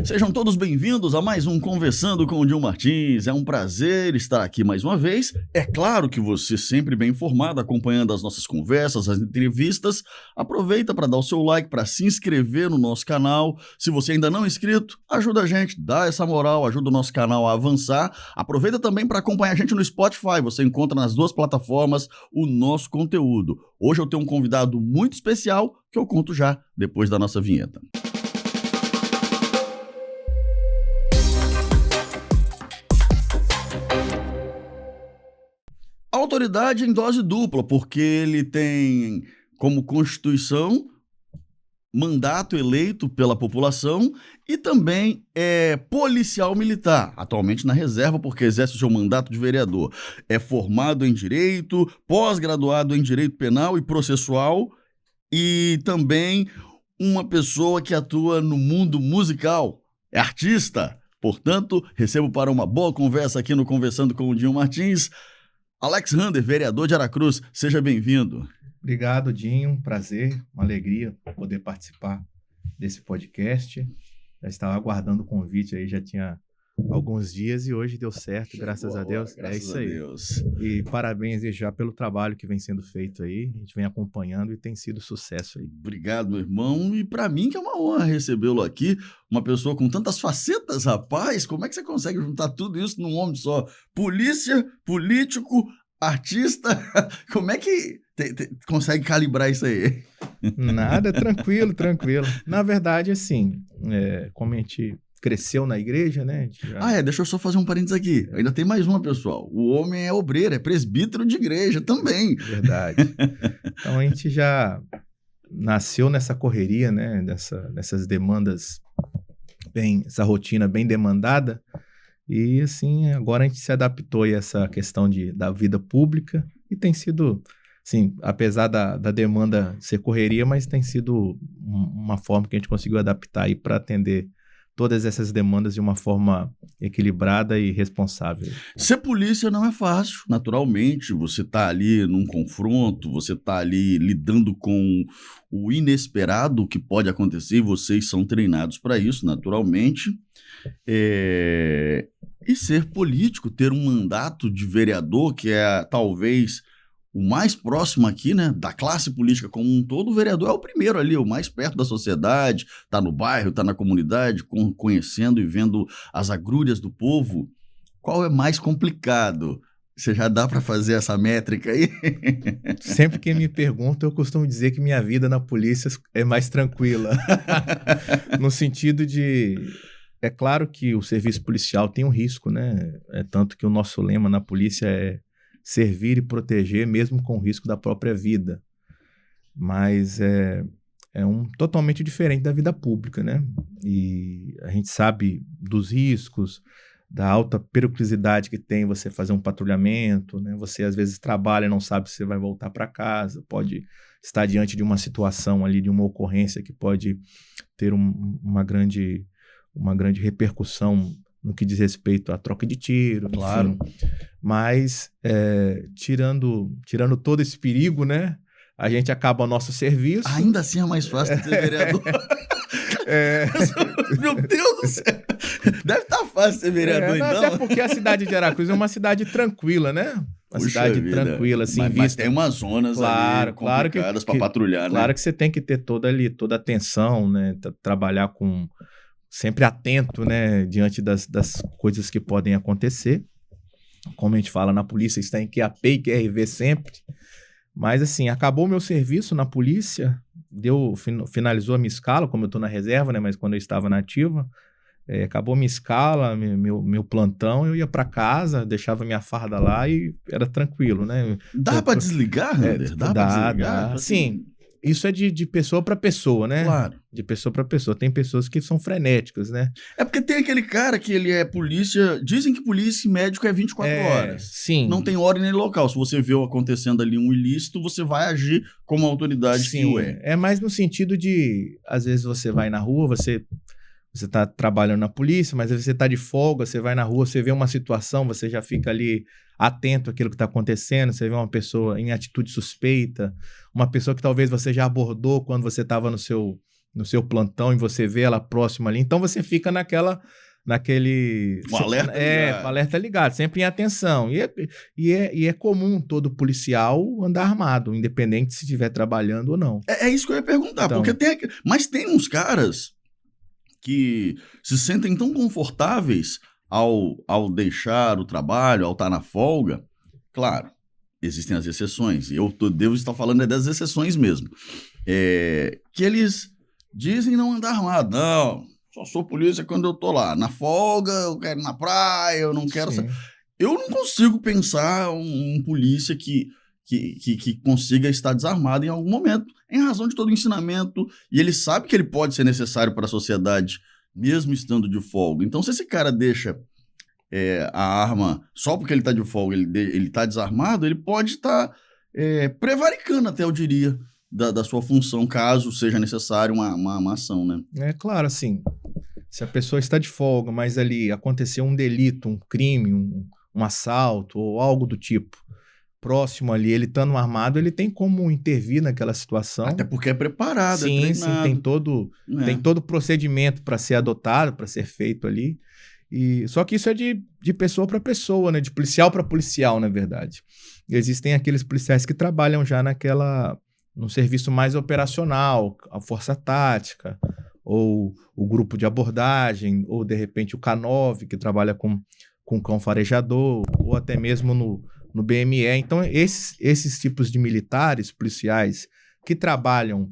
Sejam todos bem-vindos a mais um Conversando com o Dil Martins. É um prazer estar aqui mais uma vez. É claro que você sempre bem informado, acompanhando as nossas conversas, as entrevistas. Aproveita para dar o seu like, para se inscrever no nosso canal. Se você ainda não é inscrito, ajuda a gente, dá essa moral, ajuda o nosso canal a avançar. Aproveita também para acompanhar a gente no Spotify. Você encontra nas duas plataformas o nosso conteúdo. Hoje eu tenho um convidado muito especial que eu conto já depois da nossa vinheta. Autoridade em dose dupla, porque ele tem como Constituição mandato eleito pela população e também é policial militar, atualmente na reserva porque exerce o seu mandato de vereador. É formado em Direito, pós-graduado em Direito Penal e Processual e também uma pessoa que atua no mundo musical, é artista. Portanto, recebo para uma boa conversa aqui no Conversando com o Dil Martins, Alex Rander, vereador de Aracruz, seja bem-vindo. Obrigado, Dinho, prazer, uma alegria poder participar desse podcast. Já estava aguardando o convite aí, já tinha alguns dias e hoje deu certo, graças a Deus. Graças é isso a aí. Deus. E parabéns já pelo trabalho que vem sendo feito aí, a gente vem acompanhando e tem sido sucesso aí. Obrigado, meu irmão, e para mim que é uma honra recebê-lo aqui, uma pessoa com tantas facetas, rapaz, como é que você consegue juntar tudo isso num homem só? Polícia, político, artista, como é que consegue calibrar isso aí? Nada, tranquilo. Na verdade, assim, como a gente cresceu na igreja, né? Deixa eu só fazer um parênteses aqui. Ainda tem mais uma, pessoal. O homem é obreiro, é presbítero de igreja também. Verdade. Então a gente já nasceu nessa correria, né? Nessas demandas, essa rotina bem demandada. E assim, agora a gente se adaptou a essa questão da vida pública e tem sido, assim, apesar da demanda ser correria, mas tem sido uma forma que a gente conseguiu adaptar aí para atender todas essas demandas de uma forma equilibrada e responsável. Ser polícia não é fácil, naturalmente, você está ali num confronto, você está ali lidando com o inesperado que pode acontecer e vocês são treinados para isso, naturalmente. E ser político, ter um mandato de vereador, que é talvez o mais próximo aqui, né, da classe política como um todo, o vereador é o primeiro ali, o mais perto da sociedade, tá no bairro, tá na comunidade, conhecendo e vendo as agrúrias do povo. Qual é mais complicado? Você já dá para fazer essa métrica aí? Sempre que me perguntam, eu costumo dizer que minha vida na polícia é mais tranquila. No sentido de... É claro que o serviço policial tem um risco, né? Tanto que o nosso lema na polícia é servir e proteger, mesmo com o risco da própria vida. Mas é totalmente diferente da vida pública, né? E a gente sabe dos riscos, da alta periculosidade que tem você fazer um patrulhamento, né? Você às vezes trabalha e não sabe se você vai voltar para casa, pode estar diante de uma situação ali, de uma ocorrência que pode ter uma grande repercussão no que diz respeito à troca de tiro, claro. Enfim. Mas, tirando todo esse perigo, né? A gente acaba o nosso serviço. Ainda assim é mais fácil de ser vereador. Meu Deus do céu! Deve estar fácil ser vereador, então. Até porque a cidade de Aracruz é uma cidade tranquila, né? Uma cidade tranquila, assim, mas tem umas zonas ali complicadas para patrulhar, né? Claro que você tem que ter toda a atenção, né? Trabalhar sempre atento, né? Diante das coisas que podem acontecer. Como a gente fala na polícia, está em QAP e QRV sempre. Mas, assim, acabou o meu serviço na polícia, finalizou a minha escala, como eu estou na reserva, né? Mas quando eu estava na ativa, acabou a minha escala, meu plantão, eu ia para casa, deixava minha farda lá e era tranquilo, né? Dá para desligar, Rander? Dá. Sim. Isso é de pessoa para pessoa, né? Claro. De pessoa para pessoa. Tem pessoas que são frenéticas, né? É porque tem aquele cara que ele é polícia... Dizem que polícia e médico é 24 horas. Sim. Não tem hora nem local. Se você vê acontecendo ali um ilícito, você vai agir como autoridade que o é. É mais no sentido de... Às vezes você vai na rua, você está trabalhando na polícia, mas às vezes você está de folga, você vai na rua, você vê uma situação, você já fica ali atento àquilo que está acontecendo, você vê uma pessoa em atitude suspeita, uma pessoa que talvez você já abordou quando você estava no seu no seu plantão e você vê ela próxima ali, então você fica naquele... O alerta ligado. O alerta ligado, sempre em atenção. E é comum todo policial andar armado, independente se estiver trabalhando ou não. É isso que eu ia perguntar, Então, porque mas tem uns caras que se sentem tão confortáveis ao deixar o trabalho, ao estar na folga. Claro, existem as exceções, e eu devo estar falando das exceções mesmo, que eles dizem não andar armado. Não, só sou polícia quando eu tô lá. Na folga, eu quero ir na praia, eu não quero... Eu não consigo pensar um polícia que consiga estar desarmado em algum momento, em razão de todo o ensinamento, e ele sabe que ele pode ser necessário para a sociedade, mesmo estando de folga. Então, se esse cara deixa a arma só porque ele está de folga, ele está desarmado, ele pode estar prevaricando, até eu diria, da sua função, caso seja necessário uma ação, né? É claro, assim, se a pessoa está de folga, mas ali aconteceu um delito, um crime, um assalto ou algo do tipo, próximo ali, ele estando armado, ele tem como intervir naquela situação. Até porque é preparado, sim, é treinado. Sim, tem todo o procedimento para ser adotado, para ser feito ali. Só que isso é de pessoa para pessoa, né? De policial para policial, na verdade. Existem aqueles policiais que trabalham já no serviço mais operacional, a força tática, ou o grupo de abordagem, ou de repente o K9, que trabalha com cão farejador, ou até mesmo no BME. Então, esses tipos de militares, policiais, que trabalham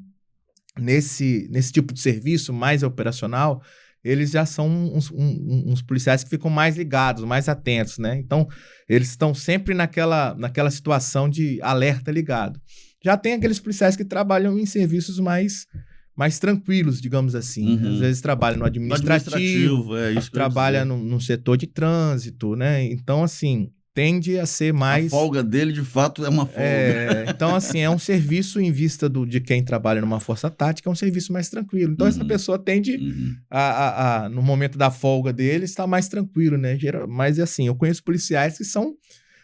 nesse tipo de serviço mais operacional, eles já são uns policiais que ficam mais ligados, mais atentos, né? Então, eles estão sempre naquela situação de alerta ligado. Já tem aqueles policiais que trabalham em serviços mais tranquilos, digamos assim. Uhum. Às vezes trabalham no administrativo isso trabalha no setor de trânsito, né? Então, assim, tende a ser mais... A folga dele, de fato, é uma folga. Então, assim, é um serviço em vista de quem trabalha numa força tática, é um serviço mais tranquilo. Então, essa pessoa tende no momento da folga dele, estar mais tranquilo, né? Mas, assim, eu conheço policiais que são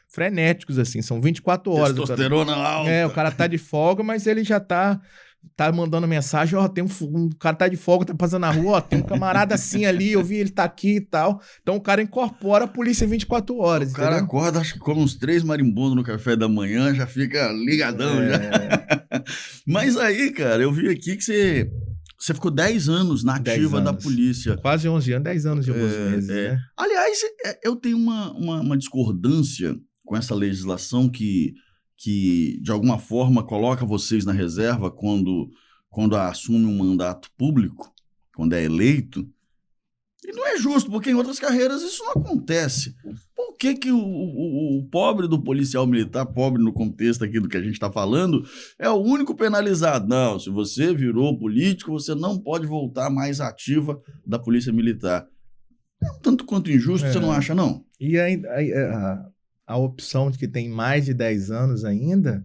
frenéticos, assim, são 24 horas. Testosterona alta. O cara tá de folga, mas ele já tá mandando mensagem, tem um cara tá de folga, tá passando na rua, tem um camarada assim ali, eu vi ele tá aqui e tal. Então o cara incorpora a polícia 24 horas, O cara acorda, acho que come uns 3 marimbondos no café da manhã, já fica ligadão já. Mas aí, cara, eu vi aqui que você ficou 10 anos na ativa da polícia. Quase 11 anos, 10 anos de alguns meses, né? Aliás, eu tenho uma discordância com essa legislação que de alguma forma coloca vocês na reserva quando assume um mandato público, quando é eleito. E não é justo, porque em outras carreiras isso não acontece. Por que o pobre do policial militar, pobre no contexto aqui do que a gente está falando, é o único penalizado? Não, se você virou político, você não pode voltar mais ativa da polícia militar. É um tanto quanto injusto, você não acha, não? E a opção de que tem mais de 10 anos ainda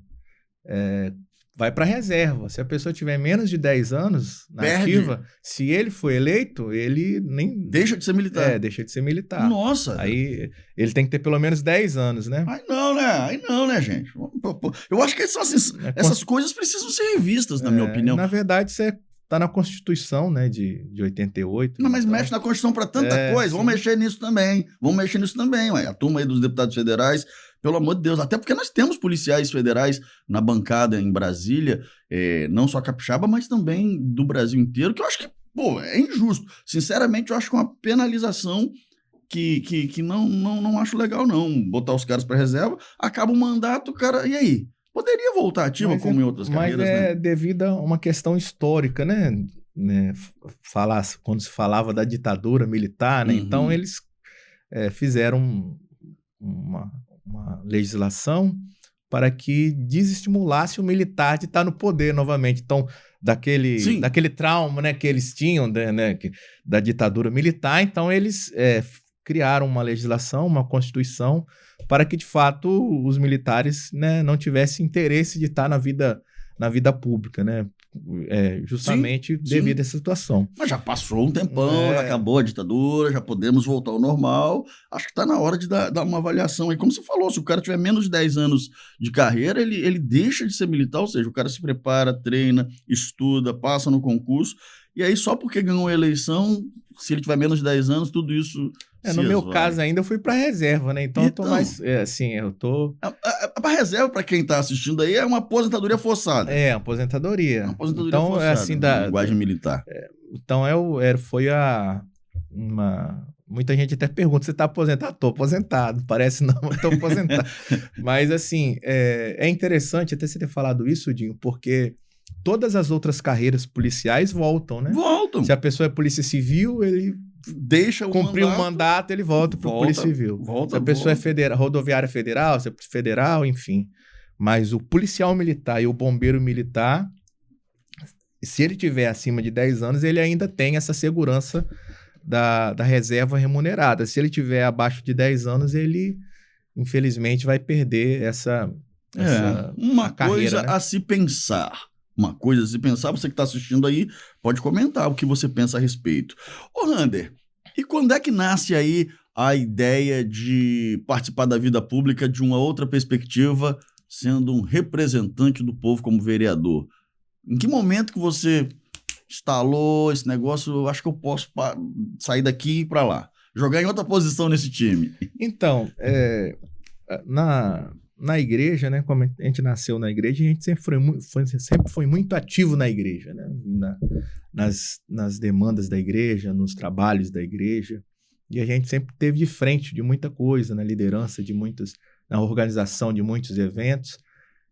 vai para reserva. Se a pessoa tiver menos de 10 anos na ativa, se ele for eleito, ele nem... Deixa de ser militar. Deixa de ser militar. Nossa! Aí ele tem que ter pelo menos 10 anos, né? Aí não, né, gente? Eu acho que essas coisas precisam ser revistas, na minha opinião. Na verdade, isso tá na Constituição, né, de 88. Não, mas mexe na Constituição para tanta coisa. Vamos mexer nisso também. Ué. A turma aí dos deputados federais, pelo amor de Deus. Até porque nós temos policiais federais na bancada em Brasília, não só capixaba, mas também do Brasil inteiro, que eu acho que, é injusto. Sinceramente, eu acho que uma penalização que não acho legal, não. Botar os caras para reserva, acaba o mandato, cara, e aí? Poderia voltar ativa como em outras carreiras, né? Mas devido a uma questão histórica, né? Quando se falava da ditadura militar, né? Então eles fizeram uma legislação para que desestimulasse o militar de estar no poder novamente. Então, daquele trauma, né, que eles tinham, da ditadura militar, então eles criaram uma legislação, uma constituição, para que, de fato, os militares, né, não tivessem interesse de estar na vida pública, né? Justamente devido a essa situação. Mas já passou um tempão, já acabou a ditadura, já podemos voltar ao normal. Acho que está na hora de dar uma avaliação. E como você falou, se o cara tiver menos de 10 anos de carreira, ele deixa de ser militar, ou seja, o cara se prepara, treina, estuda, passa no concurso e aí só porque ganhou a eleição, se ele tiver menos de 10 anos, tudo isso No meu caso ainda eu fui para reserva, né? Então eu tô mais, eu tô... A reserva, para quem tá assistindo aí, é uma aposentadoria forçada. Aposentadoria. Uma aposentadoria então, forçada, assim, linguagem militar. Então foi muita gente até pergunta, você tá aposentado? Tô aposentado, parece não, mas tô aposentado. Mas assim, é interessante até você ter falado isso, Dinho, porque todas as outras carreiras policiais voltam, né? Voltam. Se a pessoa é polícia civil, ele deixa o cumprir o mandato, ele volta para o polícia civil. Se a pessoa é rodoviária federal, se é federal, enfim. Mas o policial militar e o bombeiro militar, se ele tiver acima de 10 anos, ele ainda tem essa segurança da reserva remunerada. Se ele tiver abaixo de 10 anos, ele, infelizmente, vai perder essa uma carreira, coisa, né? a se pensar. Uma coisa a se pensar, você que está assistindo aí, pode comentar o que você pensa a respeito. Ô, Rander, e quando é que nasce aí a ideia de participar da vida pública de uma outra perspectiva, sendo um representante do povo como vereador? Em que momento que você instalou esse negócio? Eu acho que eu posso sair daqui e ir para lá. Jogar em outra posição nesse time. Então, na igreja, né? Como a gente nasceu na igreja, a gente sempre foi muito ativo na igreja, né? Nas demandas da igreja, nos trabalhos da igreja. E a gente sempre esteve de frente de muita coisa, na liderança de muitos, na organização de muitos eventos.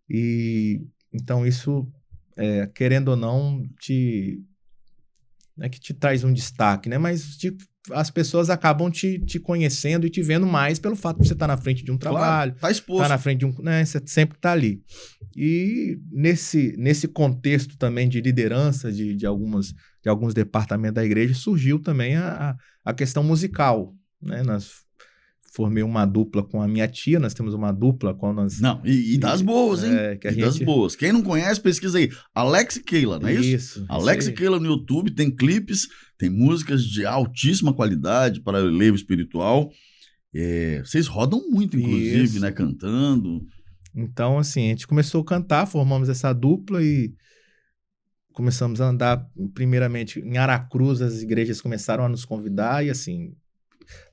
E então isso, querendo ou não, não é que te traz um destaque, né? Mas as pessoas acabam te conhecendo e te vendo mais pelo fato de você estar na frente de um trabalho. Claro, tá exposto. Tá na frente de um... Né, você sempre tá ali. E nesse contexto também de liderança de alguns departamentos da igreja, surgiu também a questão musical, né? Formei uma dupla com a minha tia, nós temos uma dupla com nós... Não, e das boas, hein? Das boas. Quem não conhece, pesquisa aí. Alex e Keila, não é isso? Isso. Alex e Keila no YouTube, tem clipes, tem músicas de altíssima qualidade para o relevo espiritual. Vocês rodam muito, inclusive, isso, né? Cantando. Então, assim, a gente começou a cantar, formamos essa dupla e começamos a andar, primeiramente, em Aracruz, as igrejas começaram a nos convidar e, assim...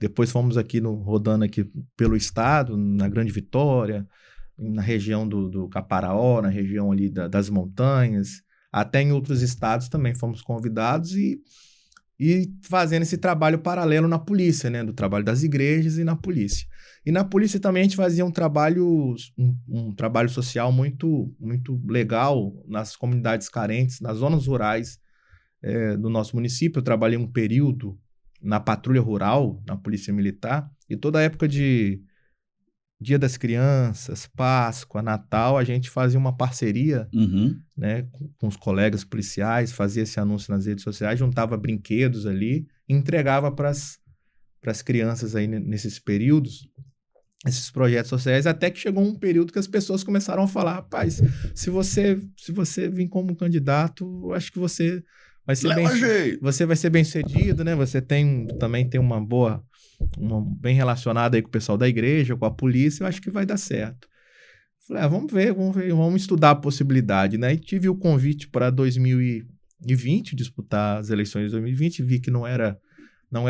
Depois fomos rodando aqui pelo estado, na Grande Vitória, na região do Caparaó, na região ali das montanhas, até em outros estados também fomos convidados e fazendo esse trabalho paralelo na polícia, né? Do trabalho das igrejas e na polícia. E na polícia também a gente fazia um trabalho social muito, muito legal nas comunidades carentes, nas zonas rurais do nosso município. Eu trabalhei um período na patrulha rural, na polícia militar, e toda a época de Dia das Crianças, Páscoa, Natal, a gente fazia uma parceria, né, com os colegas policiais, fazia esse anúncio nas redes sociais, juntava brinquedos ali, e entregava para as crianças aí nesses períodos, esses projetos sociais, até que chegou um período que as pessoas começaram a falar, rapaz, se você vir como candidato, acho que você vai ser bem sucedido, né? Você também tem bem relacionado aí com o pessoal da igreja, com a polícia, eu acho que vai dar certo. Falei, vamos ver, vamos estudar a possibilidade, né? E tive o convite para 2020, disputar as eleições de 2020, vi que não era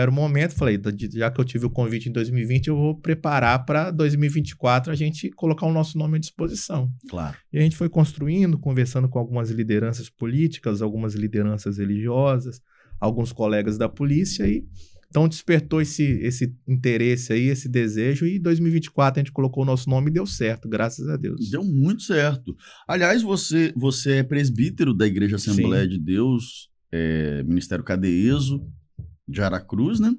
o momento, falei, já que eu tive o convite em 2020, eu vou preparar para 2024 a gente colocar o nosso nome à disposição. Claro. E a gente foi construindo, conversando com algumas lideranças políticas, algumas lideranças religiosas, alguns colegas da polícia, e então despertou esse interesse aí, esse desejo, e em 2024 a gente colocou o nosso nome e deu certo, graças a Deus. Deu muito certo. Aliás, você é presbítero da Igreja Assembleia de Deus, Ministério Cadeeso, de Aracruz, né?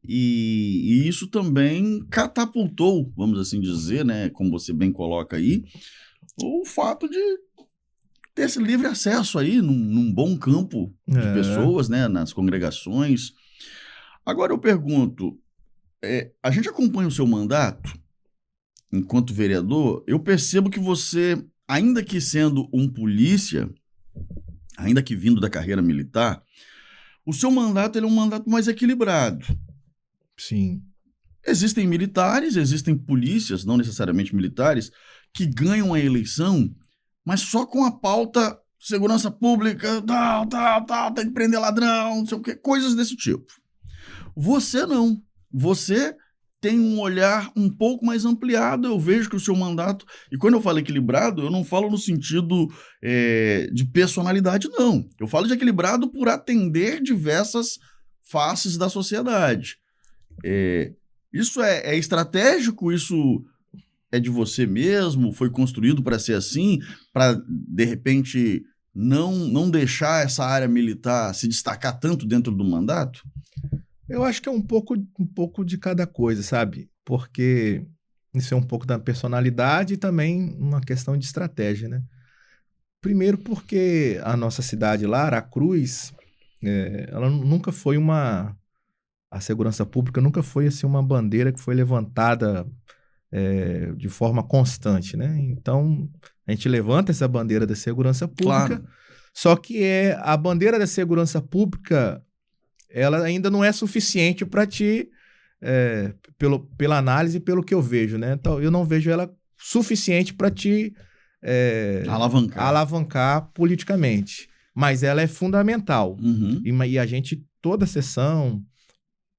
E isso também catapultou, vamos assim dizer, né? Como você bem coloca aí, o fato de ter esse livre acesso aí num bom campo de pessoas, né? Nas congregações. Agora eu pergunto, a gente acompanha o seu mandato enquanto vereador, eu percebo que você, ainda que sendo um polícia, ainda que vindo da carreira militar, o seu mandato ele é um mandato mais equilibrado. Sim. Existem militares, existem polícias, não necessariamente militares, que ganham a eleição, mas só com a pauta segurança pública, tal, tem que prender ladrão, não sei o quê, coisas desse tipo. Você não. Você tem um olhar um pouco mais ampliado. Eu vejo que o seu mandato... E quando eu falo equilibrado, eu não falo no sentido de personalidade, não. Eu falo de equilibrado por atender diversas faces da sociedade. Isso é estratégico? Isso é de você mesmo? Foi construído para ser assim? Para, de repente, não deixar essa área militar se destacar tanto dentro do mandato? Eu acho que é um pouco de cada coisa, sabe? Porque isso é um pouco da personalidade e também uma questão de estratégia, né? Primeiro porque a nossa cidade lá, Aracruz, ela nunca foi a segurança pública nunca foi assim, uma bandeira que foi levantada de forma constante, né? Então, a gente levanta essa bandeira da segurança pública, Claro. Só que a bandeira da segurança pública ela ainda não é suficiente para ti, pela análise e pelo que eu vejo, né? Então, eu não vejo ela suficiente para te alavancar politicamente. Mas ela é fundamental. Uhum. E a gente, toda sessão,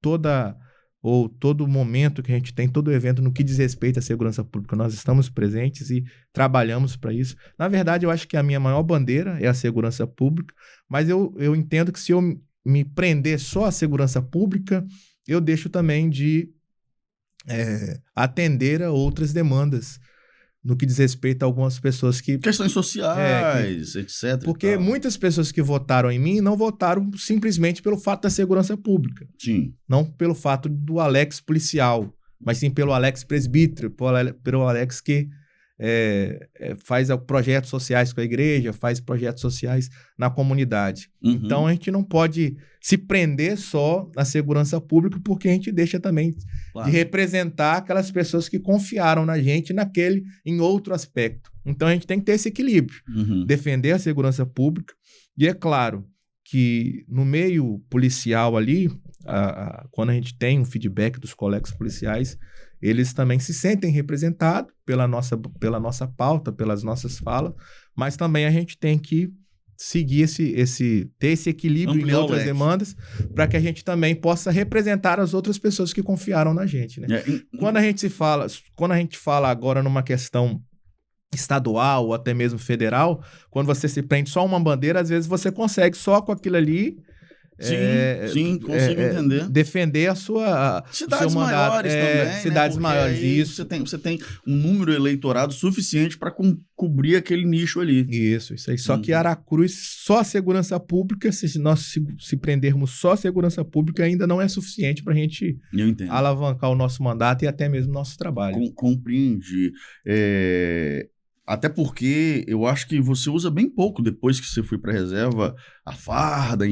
todo momento que a gente tem, todo evento no que diz respeito à segurança pública, nós estamos presentes e trabalhamos para isso. Na verdade, eu acho que a minha maior bandeira é a segurança pública, mas eu entendo que se eu me prender só à segurança pública, eu deixo também de atender a outras demandas no que diz respeito a algumas pessoas que... Questões sociais, etc. Porque muitas pessoas que votaram em mim não votaram simplesmente pelo fato da segurança pública. Sim. Não pelo fato do Alex policial, mas sim pelo Alex presbítero, pelo Alex que faz projetos sociais com a igreja, faz projetos sociais na comunidade. Uhum. Então, a gente não pode se prender só na segurança pública, porque a gente deixa também de representar aquelas pessoas que confiaram na gente em outro aspecto. Então, a gente tem que ter esse equilíbrio, defender a segurança pública. E é claro que no meio policial ali, quando a gente tem um feedback dos colegas policiais, eles também se sentem representados pela nossa pauta, pelas nossas falas, mas também a gente tem que seguir ter esse equilíbrio em outras demandas, para que a gente também possa representar as outras pessoas que confiaram na gente, né? Quando a gente fala agora numa questão estadual ou até mesmo federal, quando você se prende só uma bandeira, às vezes você consegue só com aquilo ali Sim, consigo entender. Defender o seu mandato. Maiores também, cidades maiores, isso. Você tem um número eleitorado suficiente para cobrir aquele nicho ali. Isso aí. Só que Aracruz, só a segurança pública, se nós se prendermos só a segurança pública, ainda não é suficiente para a gente alavancar o nosso mandato e até mesmo o nosso trabalho. Compreendi. Até porque eu acho que você usa bem pouco depois que você foi para a reserva a farda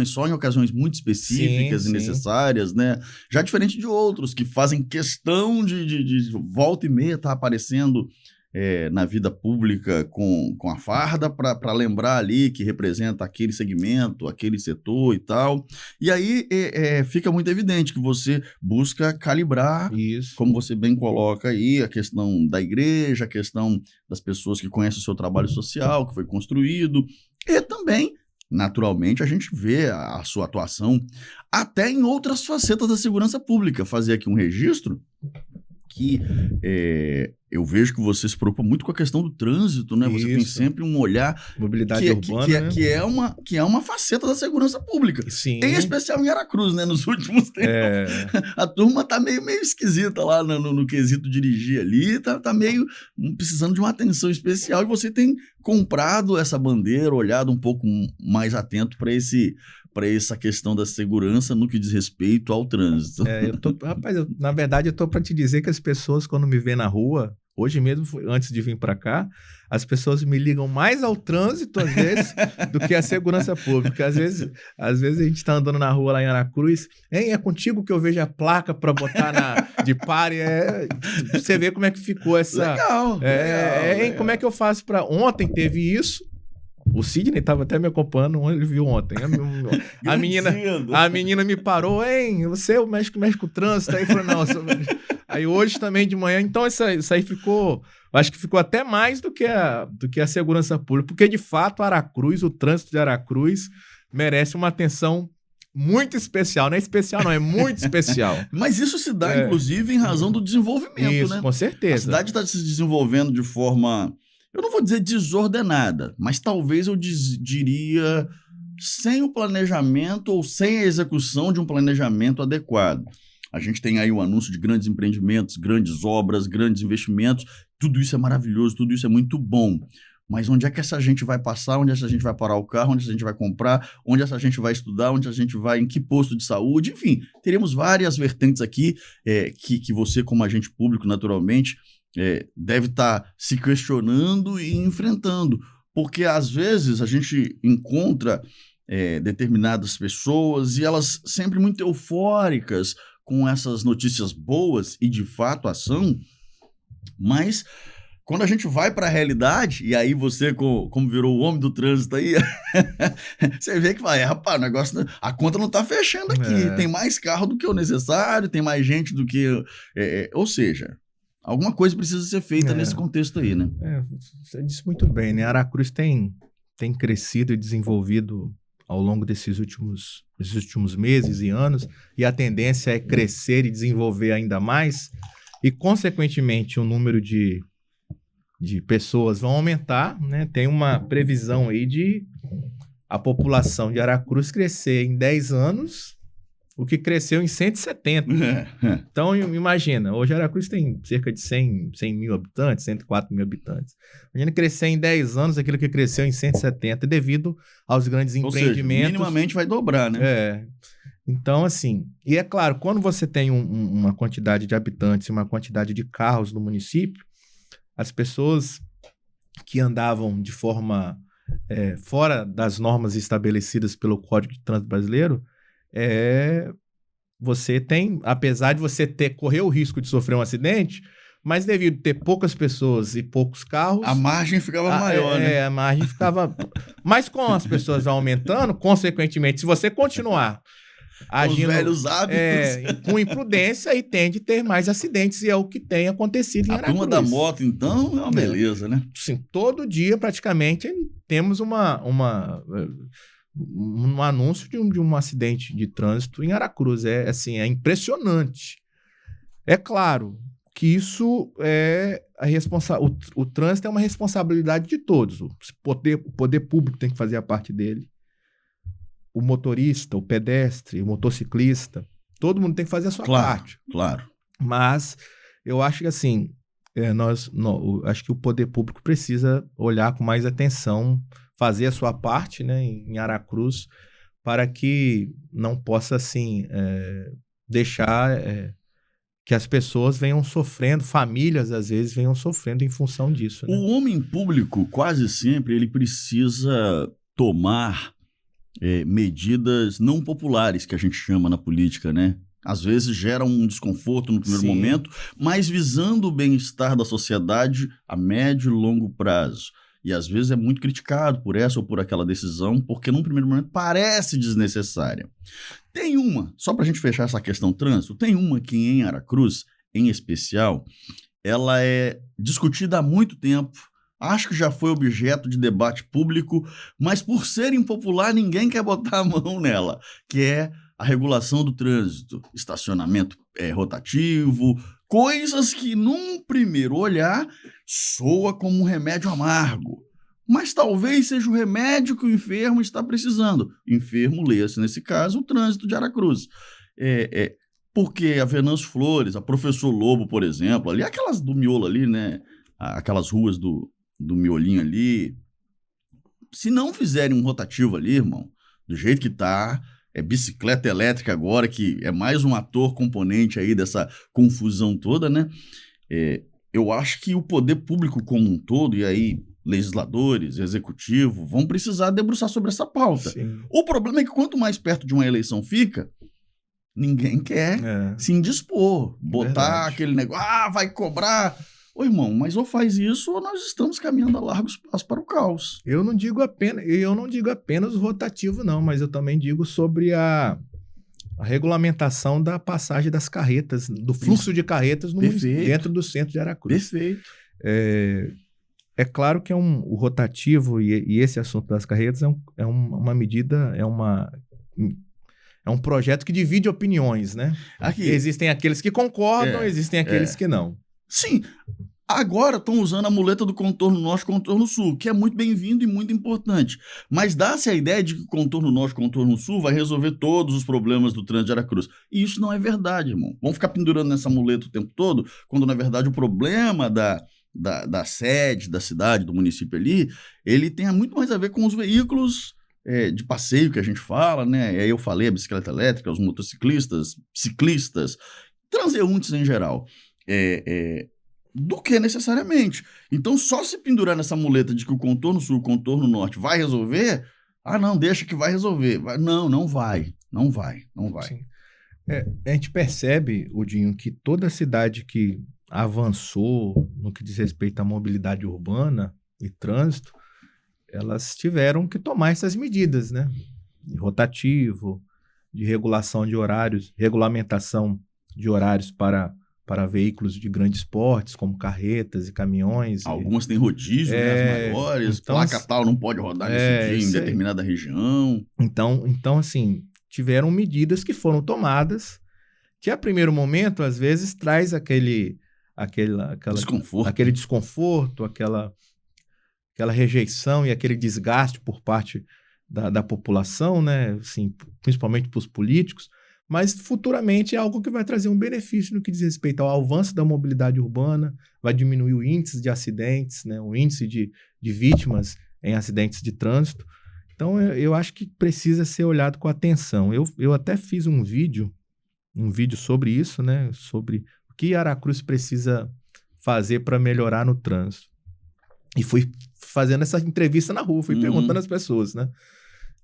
só em ocasiões muito específicas e necessárias, né? Já diferente de outros que fazem questão de volta e meia estar aparecendo na vida pública com a farda para lembrar ali que representa aquele segmento, aquele setor e tal. E aí fica muito evidente que você busca calibrar, como você bem coloca aí, a questão da igreja, a questão das pessoas que conhecem o seu trabalho social, que foi construído, e também, naturalmente, a gente vê a sua atuação até em outras facetas da segurança pública. Fazer aqui um registro que eu vejo que você se preocupa muito com a questão do trânsito, né? Você tem sempre um olhar... Mobilidade urbana, né? que é uma faceta da segurança pública. Sim. Em especial em Aracruz, né? Nos últimos tempos. A turma tá meio esquisita lá no quesito dirigir ali, tá meio precisando de uma atenção especial, e você tem comprado essa bandeira, olhado um pouco mais atento para essa questão da segurança no que diz respeito ao trânsito. Na verdade, eu tô para te dizer que as pessoas, quando me vêem na rua, hoje mesmo, antes de vir para cá, as pessoas me ligam mais ao trânsito, às vezes, do que à segurança pública. Às vezes a gente tá andando na rua lá em Aracruz, é contigo que eu vejo a placa para botar de pare. Você vê como é que ficou essa... Legal. Como é que eu faço para... Ontem teve isso. O Sidney estava até me acompanhando, ele viu ontem. A menina me parou, você mexe com o trânsito. Aí falou, não. Aí hoje também de manhã, então isso aí ficou... Acho que ficou até mais do que a segurança pública, porque de fato Aracruz, o trânsito de Aracruz merece uma atenção muito especial. Não é especial, não, é muito especial. Mas isso se dá, inclusive, em razão do desenvolvimento, isso, né? Com certeza. A cidade está se desenvolvendo de forma, eu não vou dizer desordenada, mas talvez eu diria sem o planejamento ou sem a execução de um planejamento adequado. A gente tem aí o anúncio de grandes empreendimentos, grandes obras, grandes investimentos. Tudo isso é maravilhoso, tudo isso é muito bom. Mas onde é que essa gente vai passar? Onde essa gente vai parar o carro? Onde essa gente vai comprar? Onde essa gente vai estudar? Onde a gente vai? Em que posto de saúde? Enfim, teremos várias vertentes aqui que você, como agente público, naturalmente, deve estar se questionando e enfrentando. Porque, às vezes, a gente encontra determinadas pessoas e elas sempre muito eufóricas com essas notícias boas e, de fato, ação, mas quando a gente vai para a realidade, e aí você, como virou o homem do trânsito aí, você vê que vai, rapaz, o negócio, a conta não está fechando aqui, tem mais carro do que o necessário, tem mais gente do que... ou seja, alguma coisa precisa ser feita nesse contexto aí, né? Você disse muito bem, né? Aracruz tem crescido e desenvolvido ao longo desses últimos meses e anos, e a tendência é crescer e desenvolver ainda mais, e, consequentemente, o número de pessoas vão aumentar, né? Tem uma previsão aí de a população de Aracruz crescer em 10 anos o que cresceu em 170. Então, imagina, hoje Aracruz tem cerca de 100 mil habitantes, 104 mil habitantes. Imagina crescer em 10 anos aquilo que cresceu em 170 devido aos grandes empreendimentos. Ou seja, minimamente vai dobrar, né? Então, assim, e é claro, quando você tem uma quantidade de habitantes e uma quantidade de carros no município, as pessoas que andavam de forma fora das normas estabelecidas pelo Código de Trânsito Brasileiro, você tem, apesar de você correr o risco de sofrer um acidente, mas devido a ter poucas pessoas e poucos carros... A margem ficava maior, né? A margem ficava... Mas com as pessoas aumentando, consequentemente, se você continuar agindo... Os velhos hábitos. Com imprudência, aí tende a ter mais acidentes, e é o que tem acontecido em Aracruz. A turma da moto, então, é uma beleza, né? Sim, todo dia, praticamente, temos um anúncio de um acidente de trânsito em Aracruz. É impressionante. É claro que isso o trânsito é uma responsabilidade de todos. O poder público tem que fazer a parte dele. O motorista, o pedestre, o motociclista, todo mundo tem que fazer a sua parte. Claro. Mas eu acho que assim, acho que o poder público precisa olhar com mais atenção, fazer a sua parte, né, em Aracruz, para que não possa, assim, deixar que as pessoas venham sofrendo, famílias, às vezes, venham sofrendo em função disso, né? O homem público, quase sempre, ele precisa tomar medidas não populares, que a gente chama na política, né? Às vezes gera um desconforto no primeiro momento, mas visando o bem-estar da sociedade a médio e longo prazo. E às vezes é muito criticado por essa ou por aquela decisão, porque num primeiro momento parece desnecessária. Tem uma, só para a gente fechar essa questão trânsito, tem uma que em Aracruz, em especial, ela é discutida há muito tempo, acho que já foi objeto de debate público, mas por ser impopular ninguém quer botar a mão nela, que é a regulação do trânsito, estacionamento rotativo, coisas que num primeiro olhar soa como um remédio amargo, mas talvez seja o remédio que o enfermo está precisando. Enfermo, leia-se nesse caso, o trânsito de Aracruz. Porque a Venâncio Flores, a Professor Lobo, por exemplo, ali, aquelas do miolo ali, né? Aquelas ruas do miolinho ali, se não fizerem um rotativo ali, irmão, do jeito que tá, bicicleta elétrica agora, que é mais um ator componente aí dessa confusão toda, né? Eu acho que o poder público como um todo, e aí legisladores, executivo, vão precisar debruçar sobre essa pauta. Sim. O problema é que quanto mais perto de uma eleição fica, ninguém quer se indispor, botar aquele negócio, vai cobrar... Ô, irmão, mas ou faz isso ou nós estamos caminhando a largos passos para o caos. Eu não digo apenas o rotativo, não, mas eu também digo sobre a regulamentação da passagem das carretas, do fluxo de carretas dentro do centro de Aracruz. Perfeito. É claro que o rotativo e esse assunto das carretas é uma medida, é um projeto que divide opiniões, né? Existem aqueles que concordam, existem aqueles que não. Sim. Agora estão usando a muleta do contorno norte e contorno sul, que é muito bem-vindo e muito importante. Mas dá-se a ideia de que o contorno norte e contorno sul vai resolver todos os problemas do trânsito de Aracruz. E isso não é verdade, irmão. Vamos ficar pendurando nessa muleta o tempo todo, quando na verdade o problema da sede, da cidade, do município ali, ele tem muito mais a ver com os veículos de passeio que a gente fala, né? E aí eu falei a bicicleta elétrica, os motociclistas, ciclistas, transeuntes em geral. Do que necessariamente. Então, só se pendurar nessa muleta de que o contorno sul, o contorno norte vai resolver, não, deixa que vai resolver. Não vai. Sim. A gente percebe, Udinho, que toda cidade que avançou no que diz respeito à mobilidade urbana e trânsito, elas tiveram que tomar essas medidas, né? De rotativo, de regulação de horários, regulamentação de horários para veículos de grandes portes, como carretas e caminhões. Algumas têm rodízio, né, as maiores, então, placa tal não pode rodar nesse dia em determinada região. Então, assim, tiveram medidas que foram tomadas, que a primeiro momento, às vezes, traz aquele desconforto, aquela rejeição e aquele desgaste por parte da população, né, assim, principalmente para os políticos, mas futuramente é algo que vai trazer um benefício no que diz respeito ao avanço da mobilidade urbana, vai diminuir o índice de acidentes, né, o índice de vítimas em acidentes de trânsito. Então, eu acho que precisa ser olhado com atenção. Eu até fiz um vídeo sobre isso, né, sobre o que Aracruz precisa fazer para melhorar no trânsito. E fui fazendo essa entrevista na rua, fui perguntando às pessoas, né?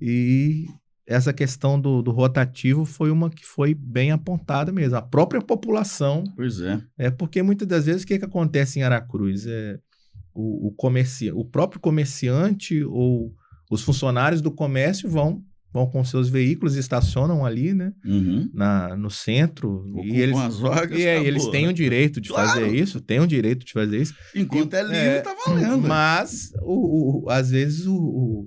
E essa questão do rotativo foi uma que foi bem apontada mesmo. A própria população... Pois é. Porque muitas das vezes o que acontece em Aracruz? O próprio comerciante ou os funcionários do comércio vão com seus veículos e estacionam ali, né? No centro. E eles, as vagas, eles têm o direito de fazer isso, Enquanto é livre, tá valendo. Mas, às vezes, o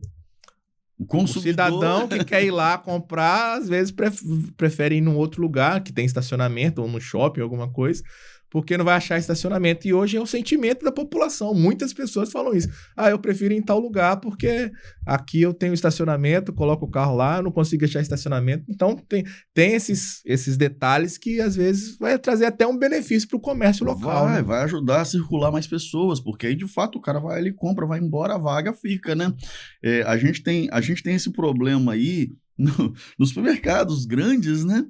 cidadão que quer ir lá comprar, às vezes prefere ir num outro lugar que tem estacionamento, ou no shopping, alguma coisa, porque não vai achar estacionamento. E hoje é o sentimento da população. Muitas pessoas falam isso. Eu prefiro ir em tal lugar porque aqui eu tenho estacionamento, coloco o carro lá, não consigo achar estacionamento. Então, tem esses detalhes que, às vezes, vai trazer até um benefício para o comércio local. Vai ajudar a circular mais pessoas, porque aí, de fato, o cara vai ali, compra, vai embora, a vaga fica, né? A gente tem esse problema aí nos supermercados grandes, né?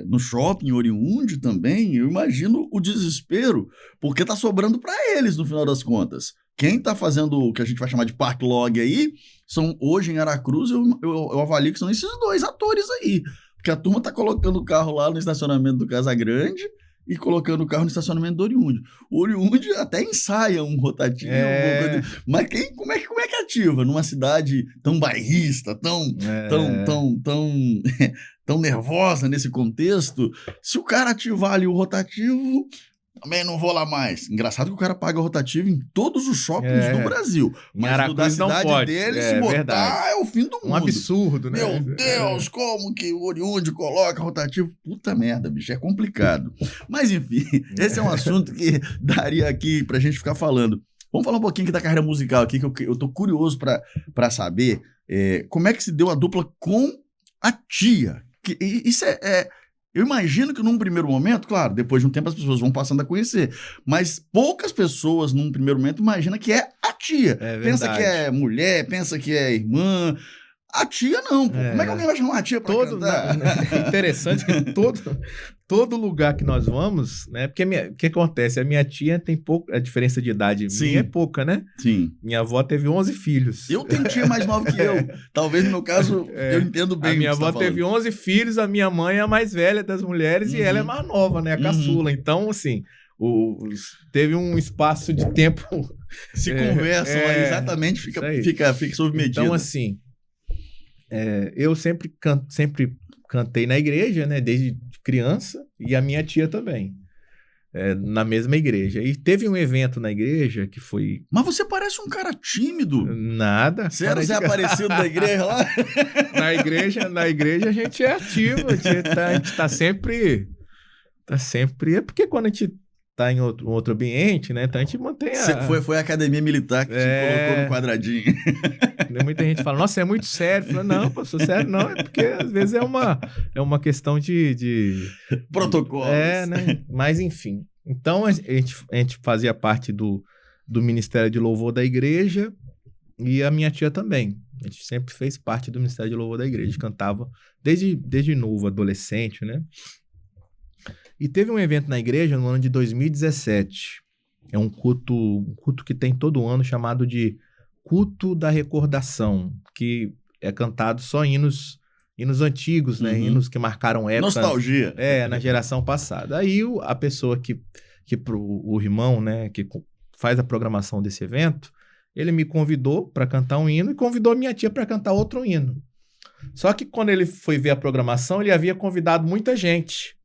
No shopping Oriundi também, eu imagino o desespero, porque tá sobrando para eles no final das contas. Quem tá fazendo o que a gente vai chamar de park log aí, são hoje em Aracruz, eu avalio que são esses dois atores aí, porque a turma tá colocando o carro lá no estacionamento do Casagrande e colocando o carro no estacionamento do Oriundi. O Oriundi até ensaia um rotativo, mas como é que ativa numa cidade tão bairrista, tão nervosa nesse contexto? Se o cara ativar ali o rotativo, também não vou lá mais. Engraçado que o cara paga o rotativo em todos os shoppings do Brasil. Mas o da cidade dele, se botar, verdade. É o fim do mundo. Um absurdo, né? Meu Deus, como que o Oriundi coloca rotativo? Puta merda, bicho, é complicado. Mas enfim, esse é um assunto que daria aqui pra gente ficar falando. Vamos falar um pouquinho aqui da carreira musical aqui, que eu tô curioso pra saber como é que se deu a dupla com a tia. Isso eu imagino que num primeiro momento, claro, depois de um tempo as pessoas vão passando a conhecer, mas poucas pessoas num primeiro momento imaginam que é a tia. Pensa que é mulher, pensa que é irmã. A tia não, pô. Como é que alguém vai chamar a tia pra cantar? Interessante que todo lugar que nós vamos, né? Porque o que acontece? A minha tia tem pouco, a diferença de idade minha é pouca, né? Sim. Minha avó teve 11 filhos. Eu tenho tia mais nova que eu. Talvez no meu caso eu entendo bem. A minha avó teve 11 filhos, a minha mãe é a mais velha das mulheres e ela é mais nova, né? A caçula. Então, assim, teve um espaço de tempo. Se conversam, exatamente, fica sob medida. Então, assim, eu sempre cantei na igreja, né? Desde criança, e a minha tia também. na mesma igreja. E teve um evento na igreja que foi... Mas você parece um cara tímido. Nada. Você era Zé Aparecido da igreja lá? Na igreja a gente é ativo, a gente tá sempre... É porque quando a gente tá em outro ambiente, né? Então a gente mantém Foi a academia militar que te colocou no quadradinho. Muita gente fala, nossa, é muito sério. Fala, não, pô, sou sério não. É porque às vezes é uma questão de... Protocolos. Né? Mas enfim. Então a gente fazia parte do Ministério de Louvor da igreja e a minha tia também. A gente sempre fez parte do Ministério de Louvor da igreja. Cantava desde novo, adolescente, né? E teve um evento na igreja no ano de 2017. É um culto que tem todo ano, chamado de Culto da Recordação, que é cantado só hinos antigos, né? Hinos que marcaram época. Nostalgia. Na geração passada. Aí a pessoa o irmão, né, que faz a programação desse evento, ele me convidou para cantar um hino e convidou minha tia para cantar outro hino. Só que quando ele foi ver a programação, ele havia convidado muita gente.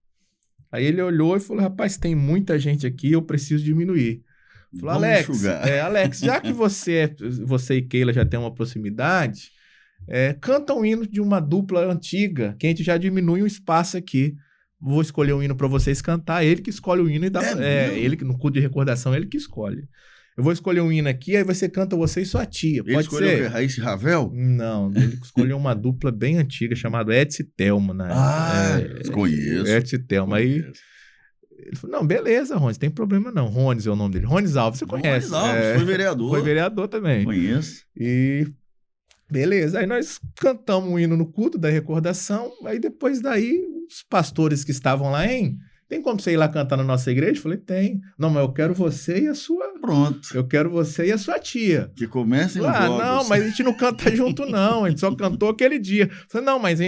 Aí ele olhou e falou, rapaz, tem muita gente aqui, eu preciso diminuir. Falou, Alex, já que você e Keila já tem uma proximidade, canta um hino de uma dupla antiga, que a gente já diminui um espaço aqui. Vou escolher um hino para vocês cantar, ele que escolhe o hino e dá... ele no culto de recordação, ele que escolhe. Eu vou escolher um hino aqui, aí você canta você e sua tia. Pode ser? Ele escolheu o Raíssa e Ravel? Não, ele escolheu uma dupla bem antiga, chamada Edson e Thelma. Né? Conheço. Edson e Thelma. Aí ele falou, não, beleza, Rones, tem problema não. Rones é o nome dele. Rones Alves, você conhece. Rones Alves, foi vereador. Foi vereador também. Conheço. E beleza, aí nós cantamos um hino no culto da recordação, aí depois daí os pastores que estavam lá, tem como você ir lá cantar na nossa igreja? Eu falei, tem. Não, mas eu quero você e a sua... Pronto. Eu quero você e a sua tia. Que comecem os jogos. Não, mas a gente não canta junto, não. A gente só cantou aquele dia. Eu falei, não, mas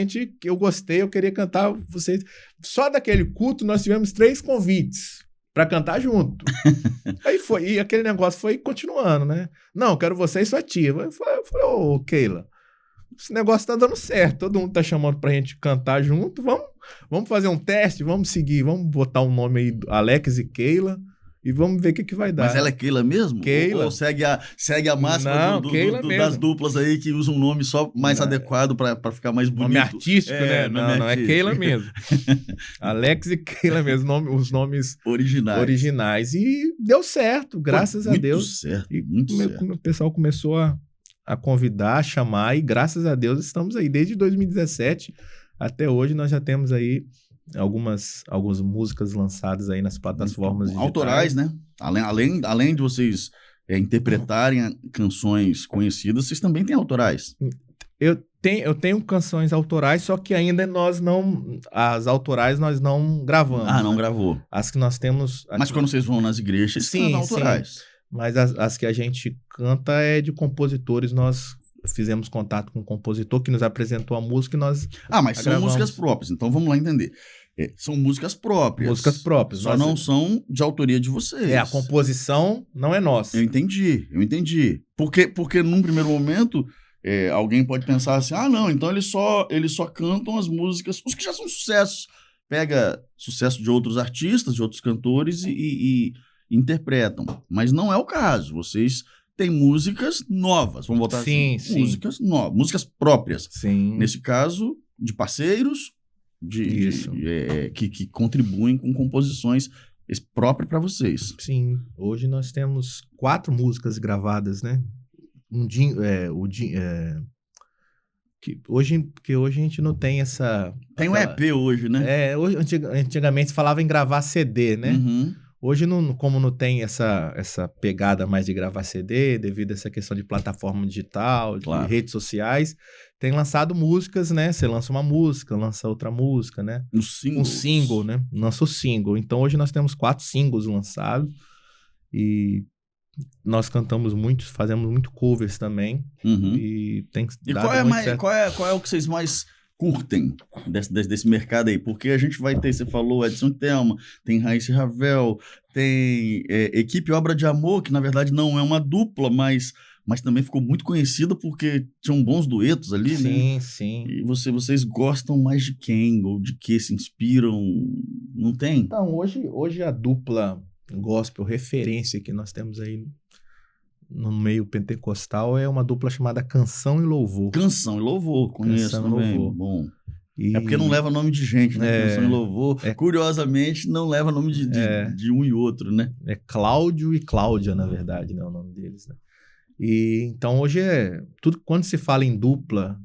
eu gostei, eu queria cantar vocês. Só daquele culto nós tivemos 3 convites para cantar junto. Aí foi, e aquele negócio foi continuando, né? Não, eu quero você e sua tia. Eu falei, ô, Keila, esse negócio tá dando certo. Todo mundo tá chamando pra gente cantar junto. Vamos fazer um teste, vamos seguir, vamos botar um nome aí, Alex e Keila, e vamos ver o que vai dar. Mas ela é Keila mesmo? Keila. Ou segue a máxima das duplas aí que usam um nome só mais adequado pra ficar mais bonito? Nome artístico, né? Não, é Keila mesmo. Alex e Keila mesmo, os nomes originais. E deu certo, graças a Deus. Muito certo. O pessoal começou a convidar, a chamar, e graças a Deus estamos aí. Desde 2017 até hoje nós já temos aí algumas músicas lançadas aí nas plataformas digitais. Autorais, né? Além de vocês interpretarem canções conhecidas, vocês também têm autorais. Eu tenho canções autorais, só que ainda as autorais nós não gravamos. Não gravou. As que nós temos... Mas quando vocês vão nas igrejas, sim, são autorais. Sim. Mas as que a gente canta é de compositores. Nós fizemos contato com um compositor que nos apresentou a música e nós mas são músicas próprias, então vamos lá entender. São músicas próprias. Músicas próprias. Só não são de autoria de vocês. A composição não é nossa. Eu entendi. Porque num primeiro momento, alguém pode pensar assim, não, então eles só cantam as músicas, os que já são sucessos. Pega sucesso de outros artistas, de outros cantores e interpretam. Mas não é o caso. Vocês têm músicas novas, vamos botar assim. Sim. Músicas novas, músicas próprias. Sim. Nesse caso, de parceiros que contribuem com composições próprias para vocês. Sim. Hoje nós temos 4 músicas gravadas, né? Porque hoje a gente não tem essa... Tem um EP hoje, né? Antigamente se falava em gravar CD, né? Uhum. Hoje, como não tem essa pegada mais de gravar CD, devido a essa questão de plataforma digital, de redes sociais, tem lançado músicas, né? Você lança uma música, lança outra música, né? Um single, né? Lança o single. Então, hoje nós temos 4 singles lançados e nós cantamos muito, fazemos muito covers também. Uhum. E tem dado qual é o que vocês mais curtem desse mercado aí? Porque a gente vai ter, você falou, Edson Thelma, tem Raíssa e Ravel, tem Equipe Obra de Amor, que na verdade não é uma dupla, mas também ficou muito conhecida porque tinham bons duetos ali, sim, né? Sim. E vocês gostam mais de quem? Ou de que se inspiram Não tem? Então, hoje a dupla gospel referência que nós temos aí no meio pentecostal é uma dupla chamada Canção e Louvor. Canção e Louvor, conheço Canção e também. Louvor. Bom. E É porque não leva nome de gente, né? Canção e Louvor. É. Curiosamente, não leva nome de um e outro, né? É Cláudio e Cláudia, na verdade, né? O nome deles, né? E então hoje tudo quando se fala em dupla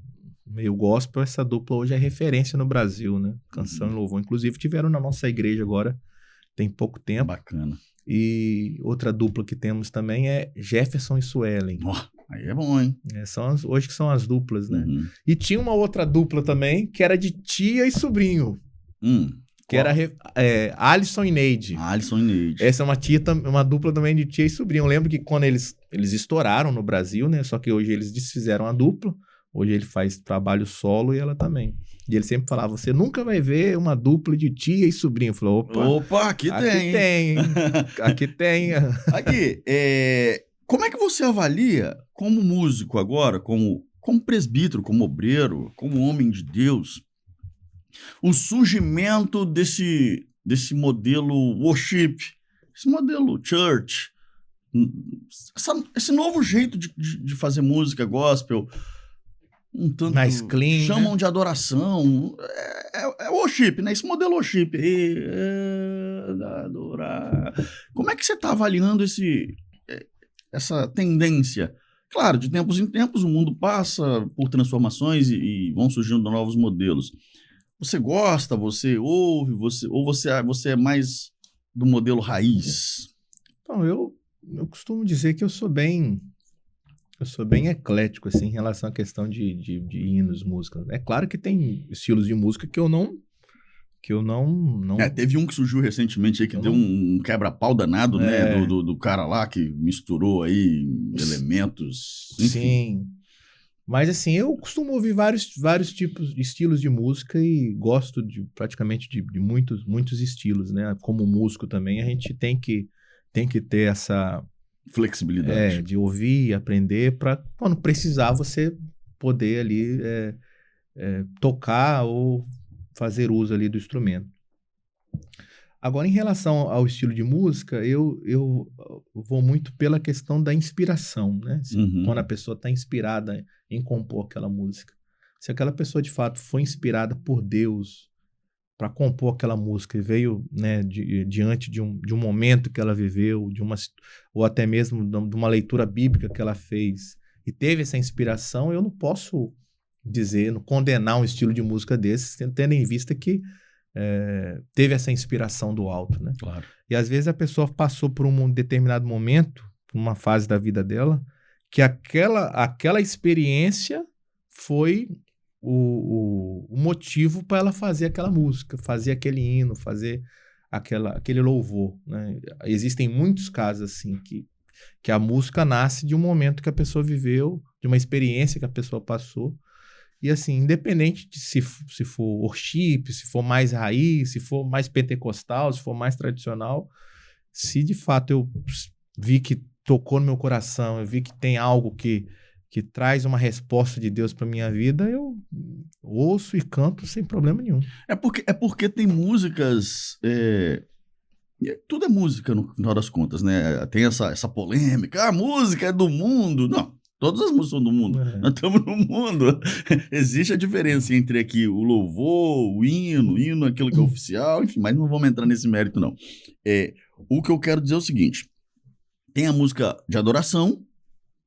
meio gospel, essa dupla hoje é referência no Brasil, né? Canção e Louvor. Inclusive tiveram na nossa igreja agora, tem pouco tempo. Bacana. E outra dupla que temos também é Jefferson e Suelen. Aí é bom, hein? Hoje que são as duplas, né? Uhum. E tinha uma outra dupla também, que era de tia e sobrinho. Que era Alisson e Neide. Alisson e Neide. Essa é uma dupla também de tia e sobrinho. Eu lembro que quando eles estouraram no Brasil, né? Só que hoje eles desfizeram a dupla. Hoje ele faz trabalho solo e ela também. E ele sempre falava, você nunca vai ver uma dupla de tia e sobrinho. Eu falei, opa, aqui tem. Aqui tem. Aqui, como é que você avalia como músico agora, como presbítero, como obreiro, como homem de Deus, o surgimento desse modelo worship, esse modelo church, esse novo jeito de fazer música gospel, um tanto mais clean, chamam, né? de adoração, é worship, né? Esse modelo worship, adorar. Como é que você está avaliando essa tendência? Claro, de tempos em tempos o mundo passa por transformações e vão surgindo novos modelos. Você gosta, você ouve, ou você é mais do modelo raiz? Então, eu costumo dizer que eu sou bem eclético, assim, em relação à questão de hinos, músicas. É claro que tem estilos de música que eu não... Teve um que surgiu recentemente aí que deu um quebra-pau danado, né? Do cara lá que misturou aí elementos. Enfim. Sim. Mas assim, eu costumo ouvir vários tipos de estilos de música e gosto praticamente de muitos estilos, né? Como músico também, a gente tem que ter essa flexibilidade de ouvir e aprender para quando precisar você poder ali tocar ou fazer uso ali do instrumento. Agora, em relação ao estilo de música, eu vou muito pela questão da inspiração, né? Quando a pessoa está inspirada em compor aquela música. Se aquela pessoa, de fato, foi inspirada por Deus para compor aquela música e veio, né, diante de um momento que ela viveu, ou até mesmo de uma leitura bíblica que ela fez e teve essa inspiração, eu não posso condenar um estilo de música desse, tendo em vista que teve essa inspiração do alto, né? Claro. E às vezes a pessoa passou por um determinado momento, por uma fase da vida dela, que aquela experiência foi o motivo para ela fazer aquela música, fazer aquele hino, fazer aquele louvor, né? Existem muitos casos assim que a música nasce de um momento que a pessoa viveu, de uma experiência que a pessoa passou. E assim, independente de se for worship, se for mais raiz, se for mais pentecostal, se for mais tradicional, se de fato eu vi que tocou no meu coração, eu vi que tem algo que traz uma resposta de Deus para minha vida, eu ouço e canto sem problema nenhum. É porque tem músicas... tudo é música, no final das contas, né? Tem essa polêmica, a música é do mundo. Não. Todas as músicas são do mundo. Nós estamos no mundo. Existe a diferença entre aqui o louvor, o hino, aquilo que é oficial, enfim, mas não vamos entrar nesse mérito, não. O que eu quero dizer é o seguinte: tem a música de adoração,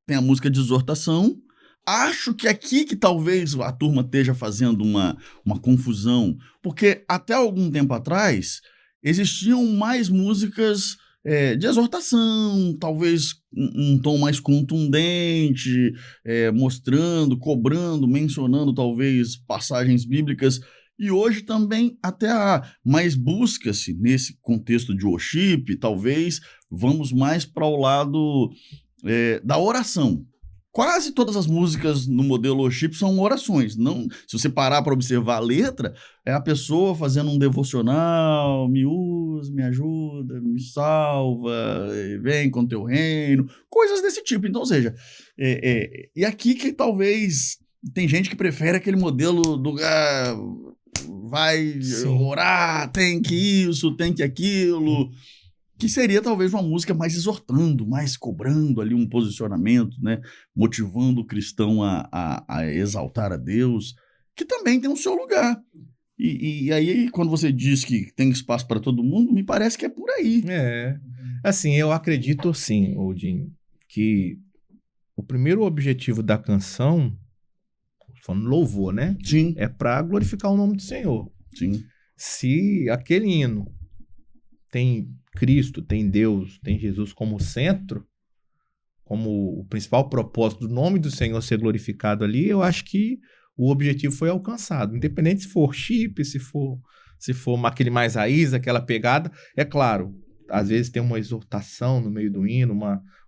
tem a música de exortação. Acho que aqui que talvez a turma esteja fazendo uma confusão, porque até algum tempo atrás existiam mais músicas de exortação, talvez um tom mais contundente, mostrando, cobrando, mencionando talvez passagens bíblicas, e hoje também até mais busca-se nesse contexto de worship, talvez vamos mais para o lado da oração. Quase todas as músicas no modelo worship são orações. Não, se você parar para observar a letra, é a pessoa fazendo um devocional, me usa, me ajuda, me salva, vem com teu reino, coisas desse tipo. Então, ou seja, e aqui que talvez tem gente que prefere aquele modelo do vai Sim. orar, tem que isso, tem que aquilo, que seria talvez uma música mais exortando, mais cobrando ali um posicionamento, né? Motivando o cristão a exaltar a Deus, que também tem o seu lugar. E aí, quando você diz que tem espaço para todo mundo, me parece que é por aí. Assim, eu acredito sim, Odin, que o primeiro objetivo da canção, falando louvor, né? Sim, É para glorificar o nome do Senhor. sim. Se aquele hino tem Cristo, tem Deus, tem Jesus como centro, como o principal propósito do nome do Senhor ser glorificado ali, eu acho que o objetivo foi alcançado. Independente se for chip, se for aquele mais raiz, aquela pegada, é claro, às vezes tem uma exortação no meio do hino,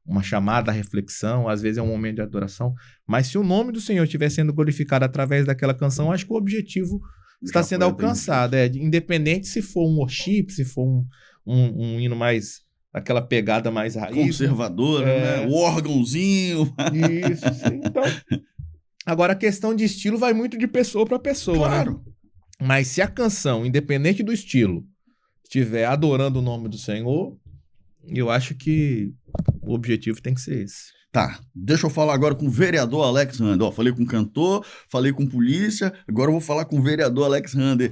uma chamada à reflexão, às vezes é um momento de adoração, mas se o nome do Senhor estiver sendo glorificado através daquela canção, acho que o objetivo está sendo alcançado. Independente se for um worship, se for um hino mais, aquela pegada mais raiz. Conservadora, né? O órgãozinho. Isso, sim. Então, agora a questão de estilo vai muito de pessoa para pessoa, Claro. né? Mas se a canção, independente do estilo, estiver adorando o nome do Senhor, eu acho que o objetivo tem que ser esse. Tá, deixa eu falar agora com o vereador Alex Rander. Ó, falei com o cantor, falei com polícia, agora eu vou falar com o vereador Alex Rander.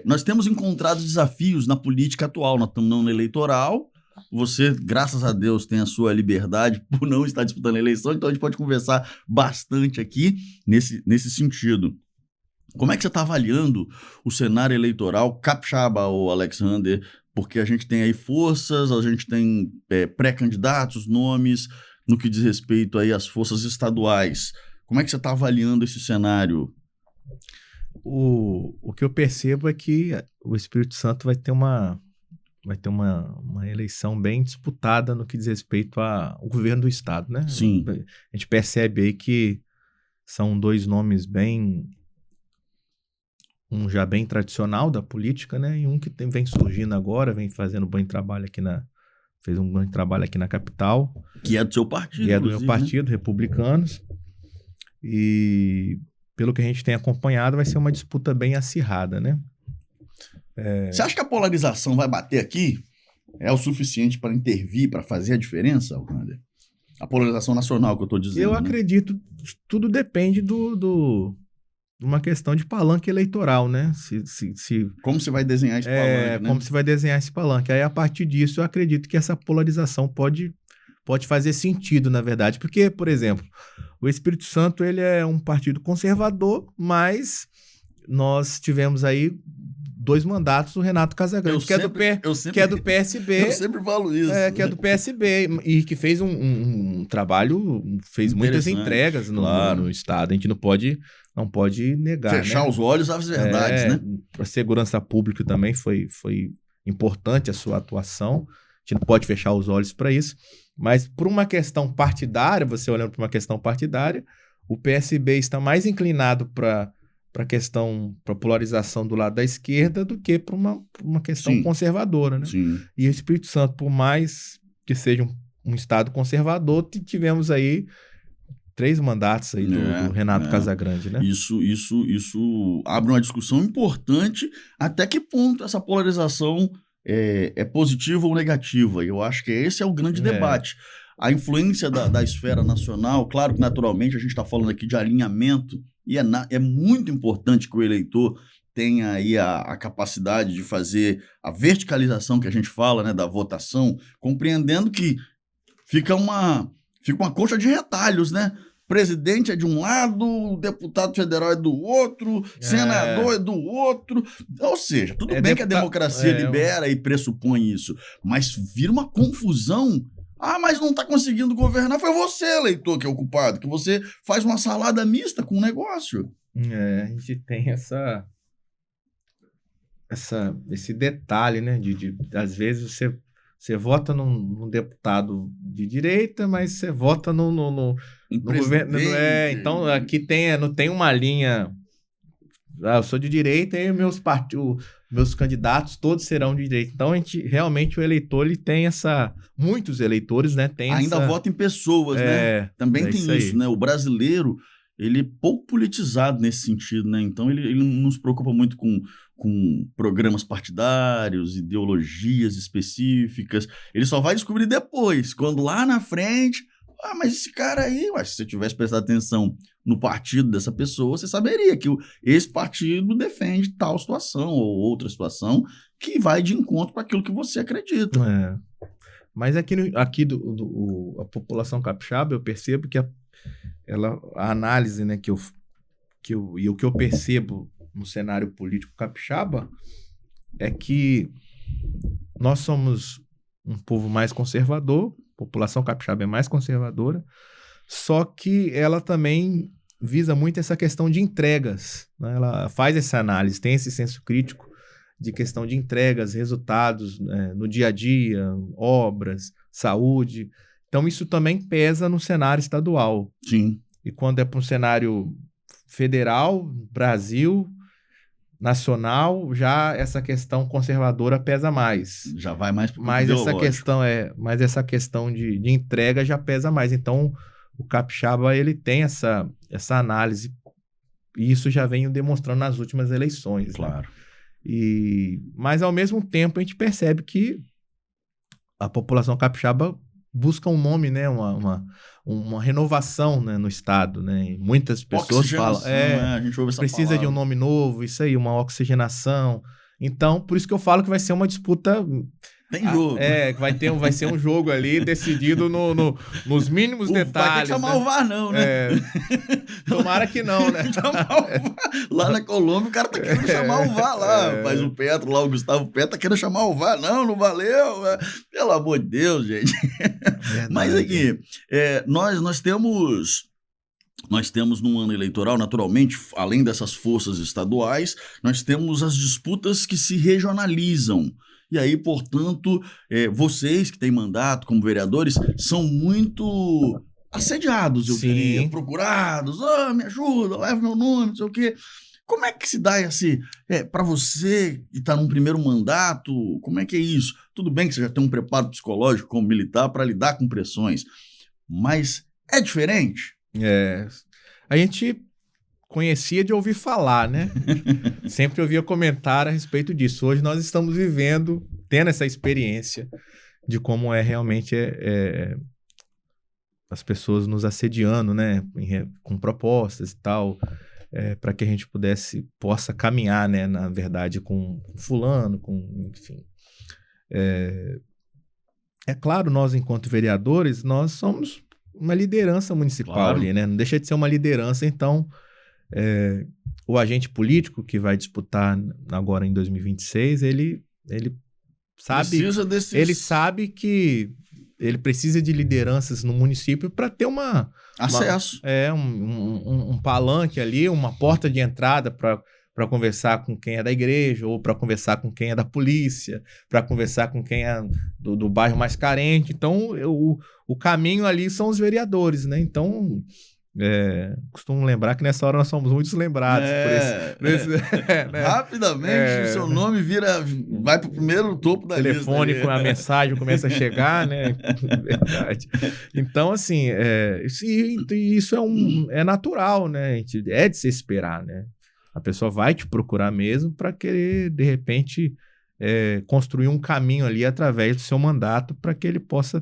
Nós temos encontrado desafios na política atual, nós estamos no ano eleitoral. Você, graças a Deus, tem a sua liberdade por não estar disputando a eleição, então a gente pode conversar bastante aqui nesse sentido. Como é que você está avaliando o cenário eleitoral capixaba, ô Alex Rander? Porque a gente tem aí forças, a gente tem pré-candidatos, nomes, no que diz respeito aí às forças estaduais. Como é que você está avaliando esse cenário? O que eu percebo é que o Espírito Santo vai ter uma eleição bem disputada no que diz respeito ao governo do estado, né? Sim. A gente percebe aí que são dois nomes um já bem tradicional da política, né? E um que vem surgindo agora, vem fazendo um bom trabalho fez um bom trabalho aqui na capital. Que é do seu partido, que é do meu partido, Republicanos. E pelo que a gente tem acompanhado, vai ser uma disputa bem acirrada, né? Você acha que a polarização vai bater aqui? É o suficiente para intervir, para fazer a diferença, Rander? A polarização nacional que eu estou dizendo. Eu acredito, tudo depende de uma questão de palanque eleitoral, né? Como você vai desenhar esse palanque, né? Como você vai desenhar esse palanque. Aí, a partir disso, eu acredito que essa polarização pode fazer sentido, na verdade. Porque, por exemplo, o Espírito Santo ele é um partido conservador, mas nós tivemos aí 2 mandatos do Renato Casagrande, que é do PSB. Eu sempre falo isso. Que é do PSB e que fez um trabalho, fez muitas entregas no estado. A gente não pode negar. Fechar os olhos às verdades, né? A segurança pública também foi importante a sua atuação. A gente não pode fechar os olhos para isso. Mas por uma questão partidária, você olhando para uma questão partidária, o PSB está mais inclinado para a polarização do lado da esquerda do que para uma questão conservadora, né? Sim. E o Espírito Santo, por mais que seja um estado conservador, tivemos aí 3 mandatos aí do Renato Casagrande, né? Isso abre uma discussão importante. Até que ponto essa polarização é positiva ou negativa? Eu acho que esse é o grande debate. A influência da esfera nacional, claro que naturalmente a gente está falando aqui de alinhamento, e é muito importante que o eleitor tenha aí a capacidade de fazer a verticalização que a gente fala, né, da votação, compreendendo que fica uma concha de retalhos, né? Presidente é de um lado, deputado federal é do outro, senador é do outro. Ou seja, tudo bem que a democracia libera e pressupõe isso, mas vira uma confusão. Mas não está conseguindo governar, foi você, eleitor, que é o culpado, que você faz uma salada mista com o negócio. A gente tem esse detalhe, né? Às vezes você vota num deputado de direita, mas você vota no governo. Então aqui não tem uma linha. Eu sou de direita e meus candidatos todos serão de direita. Então, realmente o eleitor ele tem muitos eleitores, né? Ainda vota em pessoas, né? Também tem isso, né? O brasileiro, ele é pouco politizado nesse sentido, né? Então ele não se preocupa muito com programas partidários, ideologias específicas. Ele só vai descobrir depois, quando lá na frente, mas esse cara aí, se você tivesse prestado atenção no partido dessa pessoa, você saberia que esse partido defende tal situação ou outra situação que vai de encontro com aquilo que você acredita. Mas aqui a população capixaba, eu percebo que a análise, né, e o que eu percebo no cenário político capixaba é que nós somos um povo mais conservador, a população capixaba é mais conservadora, só que ela também visa muito essa questão de entregas, né? Ela faz essa análise, tem esse senso crítico de questão de entregas, resultados, né, no dia a dia, obras, saúde. Então isso também pesa no cenário estadual. Sim. E quando é para um cenário federal, Brasil, nacional, já essa questão conservadora pesa mais. Já vai mais para o mas essa questão de entrega já pesa mais. Então, o capixaba ele tem essa análise e isso já vem demonstrando nas últimas eleições. Claro. Né? Mas, ao mesmo tempo, a gente percebe que a população capixaba busca um nome, né? Uma renovação, né, no estado, né? E muitas pessoas falam, a gente ouve essa precisa palavra. de um nome novo, isso aí, uma oxigenação. Então, por isso que eu falo que vai ser uma disputa. Tem jogo. Vai ser um jogo ali decidido nos mínimos detalhes. Vai ter que chamar o VAR, não, né? Tomara que não, né? Lá na Colômbia, o cara tá querendo chamar o VAR lá. Faz o Petro lá, o Gustavo Petro, tá querendo chamar o VAR. Não valeu. Pelo amor de Deus, gente. Mas aqui, nós temos num ano eleitoral, naturalmente, além dessas forças estaduais, nós temos as disputas que se regionalizam. E aí, portanto, vocês que têm mandato como vereadores são muito assediados, eu diria, procurados. Me ajuda, leva meu nome, não sei o quê. Como é que se dá para você que está num primeiro mandato, como é que é isso? Tudo bem que você já tem um preparo psicológico como militar para lidar com pressões, mas é diferente? A gente conhecia de ouvir falar, né? Sempre ouvia comentar a respeito disso. Hoje nós estamos tendo essa experiência de como realmente as pessoas nos assediando, né? Com propostas e tal, para que a gente possa caminhar, né? Na verdade, com fulano, enfim. Claro, nós, enquanto vereadores, nós somos uma liderança municipal, claro, ali, né? Não deixa de ser uma liderança, então o agente político que vai disputar agora em 2026, ele sabe que ele precisa de lideranças no município para ter acesso. Um palanque ali, uma porta de entrada para conversar com quem é da igreja, ou para conversar com quem é da polícia, para conversar com quem é do bairro mais carente. Então, o caminho ali são os vereadores, né? Então, costumo lembrar que nessa hora nós somos muitos lembrados por esse né? Rapidamente o seu nome vai para o primeiro topo da lista. Telefone com a mensagem começa a chegar, né? Verdade. Então, assim, isso é natural, né? É de se esperar, né? A pessoa vai te procurar mesmo para querer, de repente, construir um caminho ali através do seu mandato para que ele possa,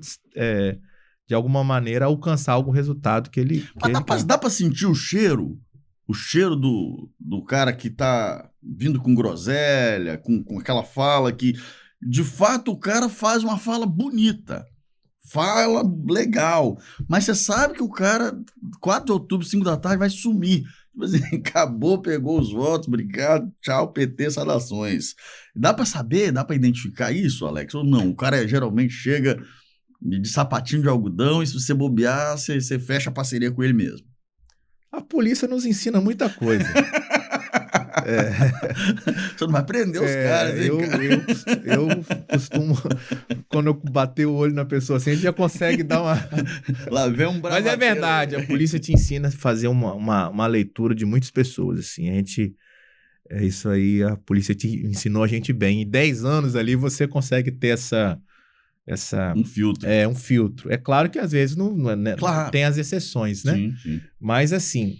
de alguma maneira, alcançar algum resultado que ele quer. Dá para sentir o cheiro do cara que tá vindo com groselha, com aquela fala que, de fato, o cara faz uma fala bonita, fala legal, mas você sabe que o cara, 4 de outubro, 5 da tarde, vai sumir. Tipo assim, acabou, pegou os votos, obrigado, tchau, PT, saudações. Dá para saber, dá para identificar isso, Alex? Ou não? O cara geralmente chega de sapatinho de algodão e se você bobear, você fecha a parceria com ele mesmo. A polícia nos ensina muita coisa. Você não vai prender os caras, hein, cara? Eu costumo, quando eu bater o olho na pessoa assim, a gente já consegue dar uma... Lá vem um bravo. Mas é verdade, a polícia te ensina a fazer uma leitura de muitas pessoas, assim, isso aí, a polícia ensinou a gente bem. Em 10 anos ali, você consegue ter um filtro. Um filtro. É claro que às vezes não, né, claro, tem as exceções, né? Sim. Mas assim,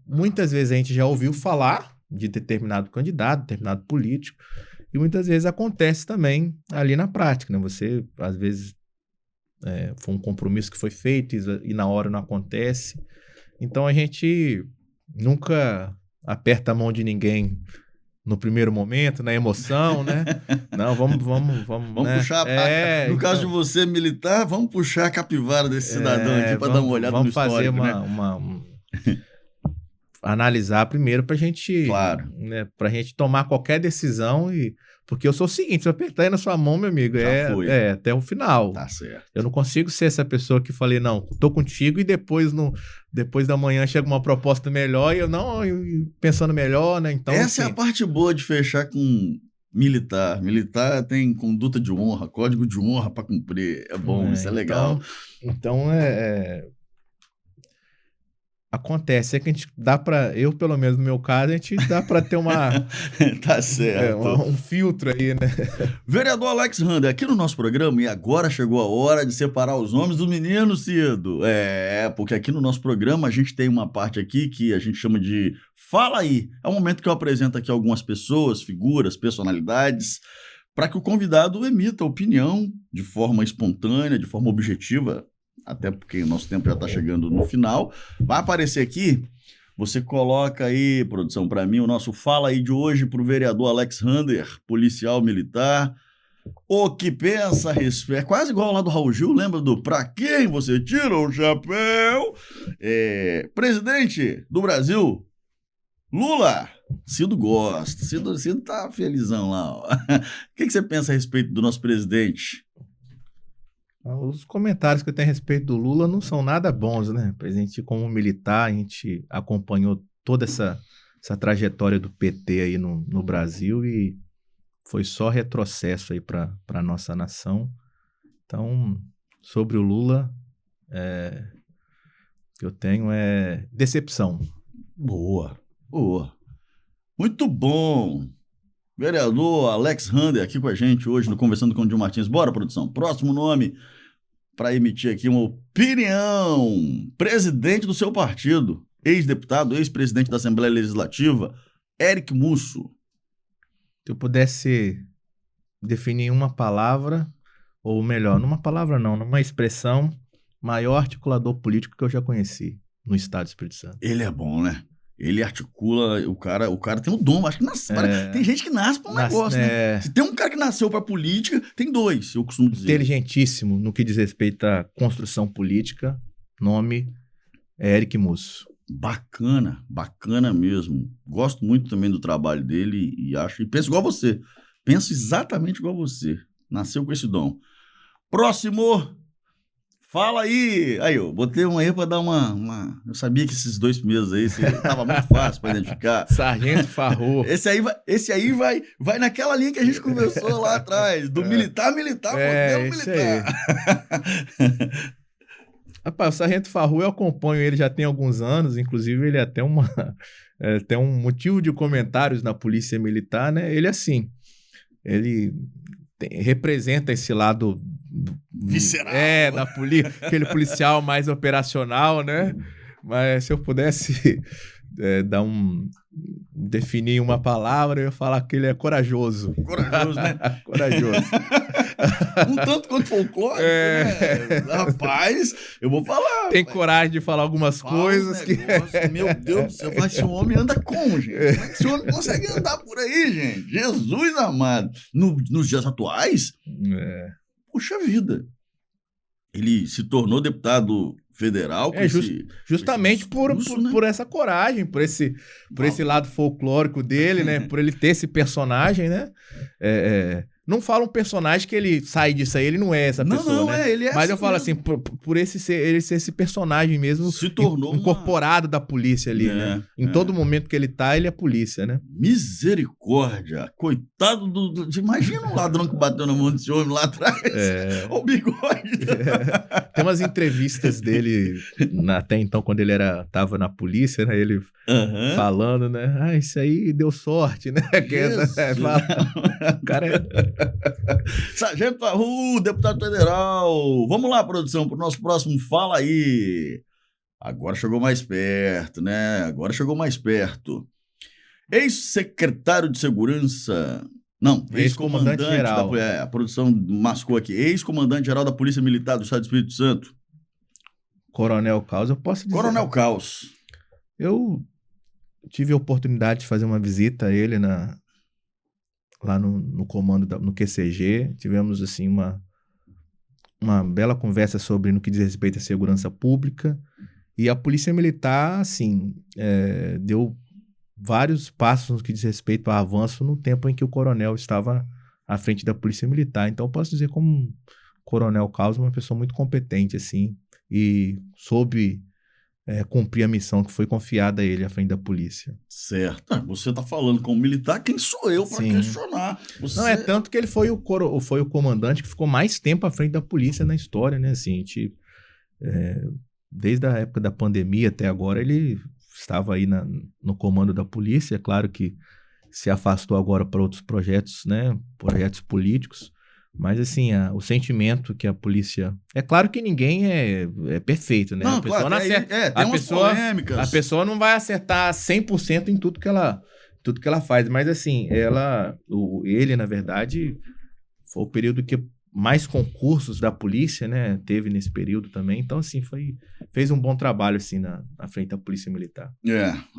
muitas vezes a gente já ouviu falar de determinado candidato, determinado político, e muitas vezes acontece também ali na prática, né? Você, às vezes, foi um compromisso que foi feito e na hora não acontece. Então, a gente nunca aperta a mão de ninguém no primeiro momento, na emoção, né? Não, vamos né? Puxar no caso de você, militar, vamos puxar a capivara desse cidadão aqui para dar uma olhada no histórico, vamos fazer analisar primeiro pra gente, claro, né, pra gente tomar qualquer decisão porque eu sou o seguinte, se eu apertar aí na sua mão, meu amigo, até o final. Tá certo. Eu não consigo ser essa pessoa que falei, não, tô contigo e depois da manhã chega uma proposta melhor e eu não, pensando melhor, né? Então, essa é a parte boa de fechar com militar. Militar tem conduta de honra, código de honra para cumprir. É bom, isso é legal. Então, acontece, que a gente dá pra, eu pelo menos no meu caso, a gente dá pra ter tá certo. Um filtro aí, né? Vereador Alex Hander, aqui no nosso programa, e agora chegou a hora de separar os nomes do menino, Cido. Porque aqui no nosso programa a gente tem uma parte aqui que a gente chama de Fala Aí. É o momento que eu apresento aqui algumas pessoas, figuras, personalidades, para que o convidado emita opinião de forma espontânea, de forma objetiva, até porque o nosso tempo já está chegando no final. Vai aparecer aqui, você coloca aí, produção, para mim, o nosso Fala Aí de hoje para o vereador Alex Hander, policial militar. O que pensa a respeito? É quase igual lá do Raul Gil, lembra do Pra Quem Você Tira o Chapéu? Presidente do Brasil, Lula. Cido gosta, Cido tá felizão lá. Ó. O que você pensa a respeito do nosso presidente? Os comentários que eu tenho a respeito do Lula não são nada bons, né? A gente, como militar, a gente acompanhou toda essa trajetória do PT aí no Brasil e foi só retrocesso aí para a nossa nação. Então, sobre o Lula, que eu tenho é decepção. Boa. Muito bom. Vereador Alex Hander aqui com a gente hoje no Conversando com o Gil Martins. Bora, produção. Próximo nome para emitir aqui uma opinião. Presidente do seu partido, ex-deputado, ex-presidente da Assembleia Legislativa, Eric Musso. Se eu pudesse definir uma palavra, ou melhor, numa palavra não, numa expressão, maior articulador político que eu já conheci no estado do Espírito Santo. Ele é bom, né? Ele articula, o cara tem um dom, acho que tem gente que nasce para um negócio, né? Se tem um cara que nasceu para política, tem dois, eu costumo dizer. Inteligentíssimo no que diz respeito à construção política, nome é Eric Musso. Bacana mesmo. Gosto muito também do trabalho dele e penso igual você. Penso exatamente igual você. Nasceu com esse dom. Próximo... Fala aí! Aí, eu botei um aí pra dar uma... Eu sabia que esses dois primeiros aí tava muito fácil pra identificar. Sargento Farrou. Esse aí vai naquela linha que a gente conversou lá atrás, do militar, modelo militar. Rapaz, o Sargento Farrou, eu acompanho ele já tem alguns anos, inclusive ele é até tem um motivo de comentários na polícia militar, né? Ele, assim, ele representa esse lado... visceral. Da polícia, aquele policial mais operacional, né? Mas se eu pudesse definir uma palavra, eu ia falar que ele é corajoso. Corajoso, né? Corajoso. Um tanto quanto folclórico, né? Rapaz, eu vou falar. Tem coragem de falar algumas coisas que... Meu Deus do céu, mas esse homem anda como, gente? Como é que esse homem consegue andar por aí, gente? Jesus amado. Nos dias atuais... Puxa vida. Ele se tornou deputado federal. Justamente por essa coragem, por esse lado folclórico dele, né? Por ele ter esse personagem, né? Não fala um personagem que ele sai disso aí, ele não é essa pessoa, né? Ele é. Mas assim eu falo assim, por ele ser esse personagem mesmo, se tornou incorporado da polícia ali, né? Em todo momento que ele tá, ele é polícia, né? Misericórdia! Coitado imagina um ladrão que bateu na mão desse homem lá atrás. O bigode. Tem umas entrevistas dele, até então, quando ele tava na polícia, né? Ele falando, né? Isso aí deu sorte, né? O cara Sargento Farrou, deputado federal. Vamos lá, produção, para o nosso próximo Fala Aí. Agora chegou mais perto, né? Agora chegou mais perto. Ex-secretário de Segurança... Não, ex-comandante Ex-comandante-geral. a produção mascou aqui. Ex-comandante-geral da Polícia Militar do Estado do Espírito Santo. Coronel Caos, eu posso dizer... Coronel Caos. Eu tive a oportunidade de fazer uma visita a ele lá no comando, no QCG. Tivemos, assim, uma bela conversa sobre no que diz respeito à segurança pública. E a Polícia Militar, assim, deu vários passos no que diz respeito ao avanço no tempo em que o coronel estava à frente da Polícia Militar. Então, eu posso dizer como Coronel Caos, uma pessoa muito competente, assim, e soube cumprir a missão que foi confiada a ele à frente da polícia. Certo. Você tá falando como militar, quem sou eu para questionar? Não, é tanto que ele foi o comandante que ficou mais tempo à frente da polícia na história, né? Assim, a gente, desde a época da pandemia até agora, ele estava aí no comando da polícia. É claro que se afastou agora para outros projetos, né? Projetos políticos. Mas, assim, o sentimento que a polícia... É claro que ninguém é perfeito, né? Não, a pessoa claro, não acerta, tem umas polêmicas. A pessoa não vai acertar 100% em tudo que ela faz. Mas, assim, ele, na verdade, foi o período que mais concursos da polícia, né? Teve nesse período também. Então, assim, fez um bom trabalho, assim, na frente da Polícia Militar.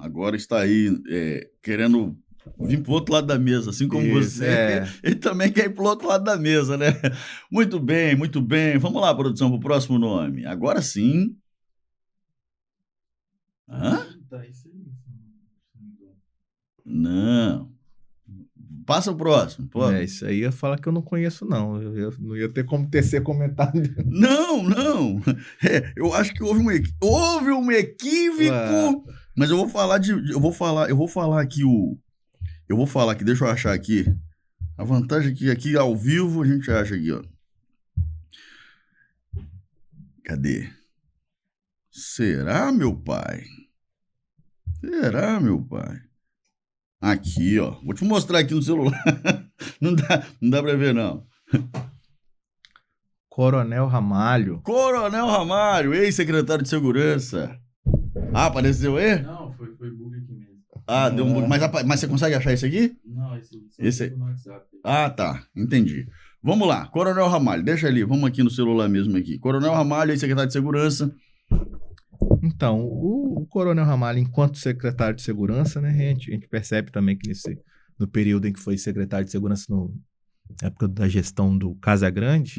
Agora está aí querendo... Vim pro outro lado da mesa, assim como Isso, você. Ele também quer ir pro outro lado da mesa, né? Muito bem, muito bem. Vamos lá, produção, pro próximo nome. Agora sim. Hã? Não. Passa o próximo. Isso aí ia falar que eu não conheço, não. Eu não ia ter como tecer comentário. Não. Eu acho que houve um equívoco. Mas eu vou falar aqui, deixa eu achar aqui. A vantagem é que aqui ao vivo a gente acha aqui, ó. Cadê? Será, meu pai? Aqui, ó. Vou te mostrar aqui no celular. Não dá pra ver, não. Coronel Ramalho, ex-secretário de Segurança. Apareceu aí? Não, foi bug aqui mesmo. Deu um bug. Mas você consegue achar isso aqui? Não, esse no WhatsApp. Tá. Entendi. Vamos lá. Coronel Ramalho, deixa ali. Vamos aqui no celular mesmo aqui. Coronel Ramalho, ex-secretário de Segurança. Então, o Coronel Ramalho, enquanto secretário de Segurança, né, a gente percebe também que no período em que foi secretário de Segurança, na época da gestão do Casagrande,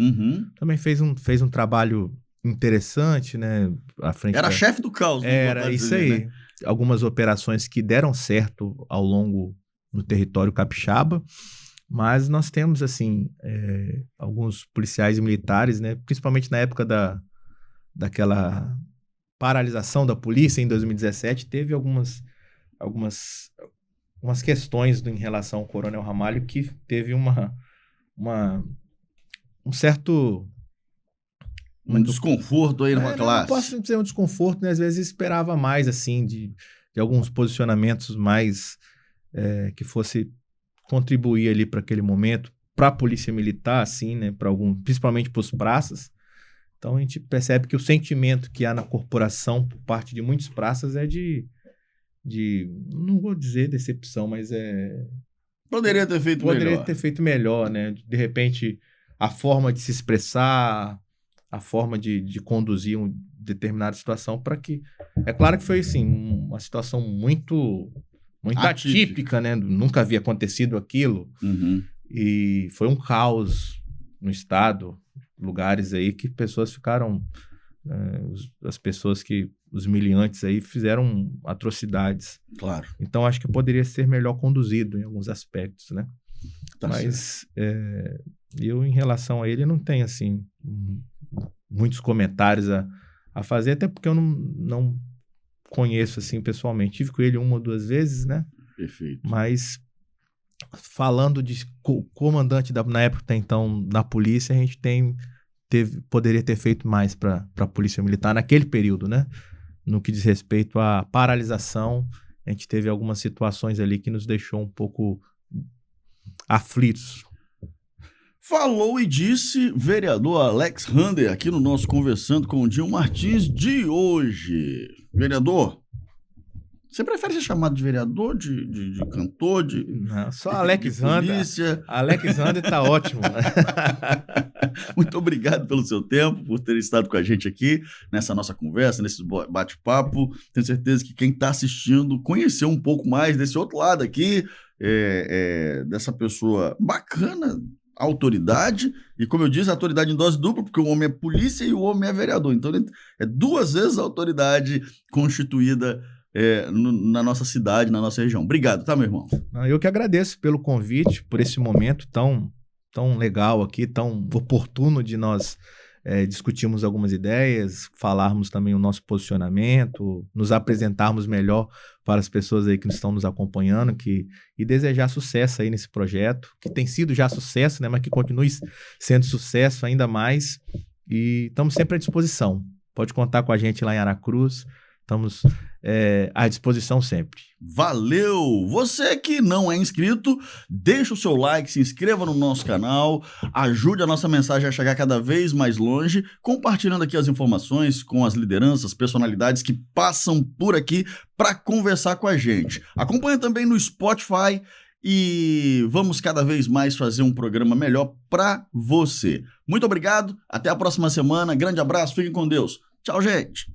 também fez um trabalho interessante, né? À frente Era chefe do caos. Era isso aí. Né? Algumas operações que deram certo ao longo do território capixaba, mas nós temos, assim, alguns policiais e militares, né? Principalmente na época daquela paralisação da polícia em 2017, teve algumas questões em relação ao Coronel Ramalho que teve um certo... Um desconforto aí numa classe. Não posso dizer um desconforto, né? Às vezes esperava mais, assim, de alguns posicionamentos mais que fosse contribuir ali para aquele momento, para a polícia militar, assim, né? Principalmente para os praças. Então a gente percebe que o sentimento que há na corporação por parte de muitos praças é de não vou dizer decepção, mas Poderia ter feito melhor, né? De repente, a forma de se expressar, a forma de conduzir uma determinada situação para que... É claro que foi, assim, uma situação muito atípica, né? Nunca havia acontecido aquilo. E foi um caos no estado, lugares aí que pessoas ficaram... os miliantes aí fizeram atrocidades. Claro. Então, acho que poderia ser melhor conduzido em alguns aspectos, né? Mas eu, em relação a ele, não tenho, assim... muitos comentários a fazer, até porque eu não conheço, assim, pessoalmente. Tive com ele uma ou duas vezes, né? Perfeito. Mas, falando de comandante na época, até então, na polícia, a gente poderia ter feito mais para a polícia militar naquele período, né? No que diz respeito à paralisação, a gente teve algumas situações ali que nos deixou um pouco aflitos. Falou e disse vereador Alex Rander aqui no nosso Conversando com o Dinho Martins de hoje. Vereador, você prefere ser chamado de vereador, de cantor, de... Não, só Alex Rander. Polícia? Alex Rander tá ótimo. Muito obrigado pelo seu tempo, por ter estado com a gente aqui nessa nossa conversa, nesse bate-papo. Tenho certeza que quem está assistindo conheceu um pouco mais desse outro lado aqui, dessa pessoa bacana, autoridade, e como eu disse, autoridade em dose dupla, porque o homem é polícia e o homem é vereador. Então, é 2 vezes a autoridade constituída na nossa cidade, na nossa região. Obrigado, tá, meu irmão? Eu que agradeço pelo convite, por esse momento tão legal aqui, tão oportuno de nós discutirmos algumas ideias, falarmos também o nosso posicionamento, nos apresentarmos melhor para as pessoas aí que estão nos acompanhando e desejar sucesso aí nesse projeto, que tem sido já sucesso, né, mas que continue sendo sucesso ainda mais. E estamos sempre à disposição. Pode contar com a gente lá em Aracruz. Estamos à disposição sempre. Valeu! Você que não é inscrito, deixa o seu like, se inscreva no nosso canal, ajude a nossa mensagem a chegar cada vez mais longe, compartilhando aqui as informações com as lideranças, personalidades que passam por aqui para conversar com a gente. Acompanhe também no Spotify e vamos cada vez mais fazer um programa melhor para você. Muito obrigado, até a próxima semana, grande abraço, fiquem com Deus. Tchau, gente!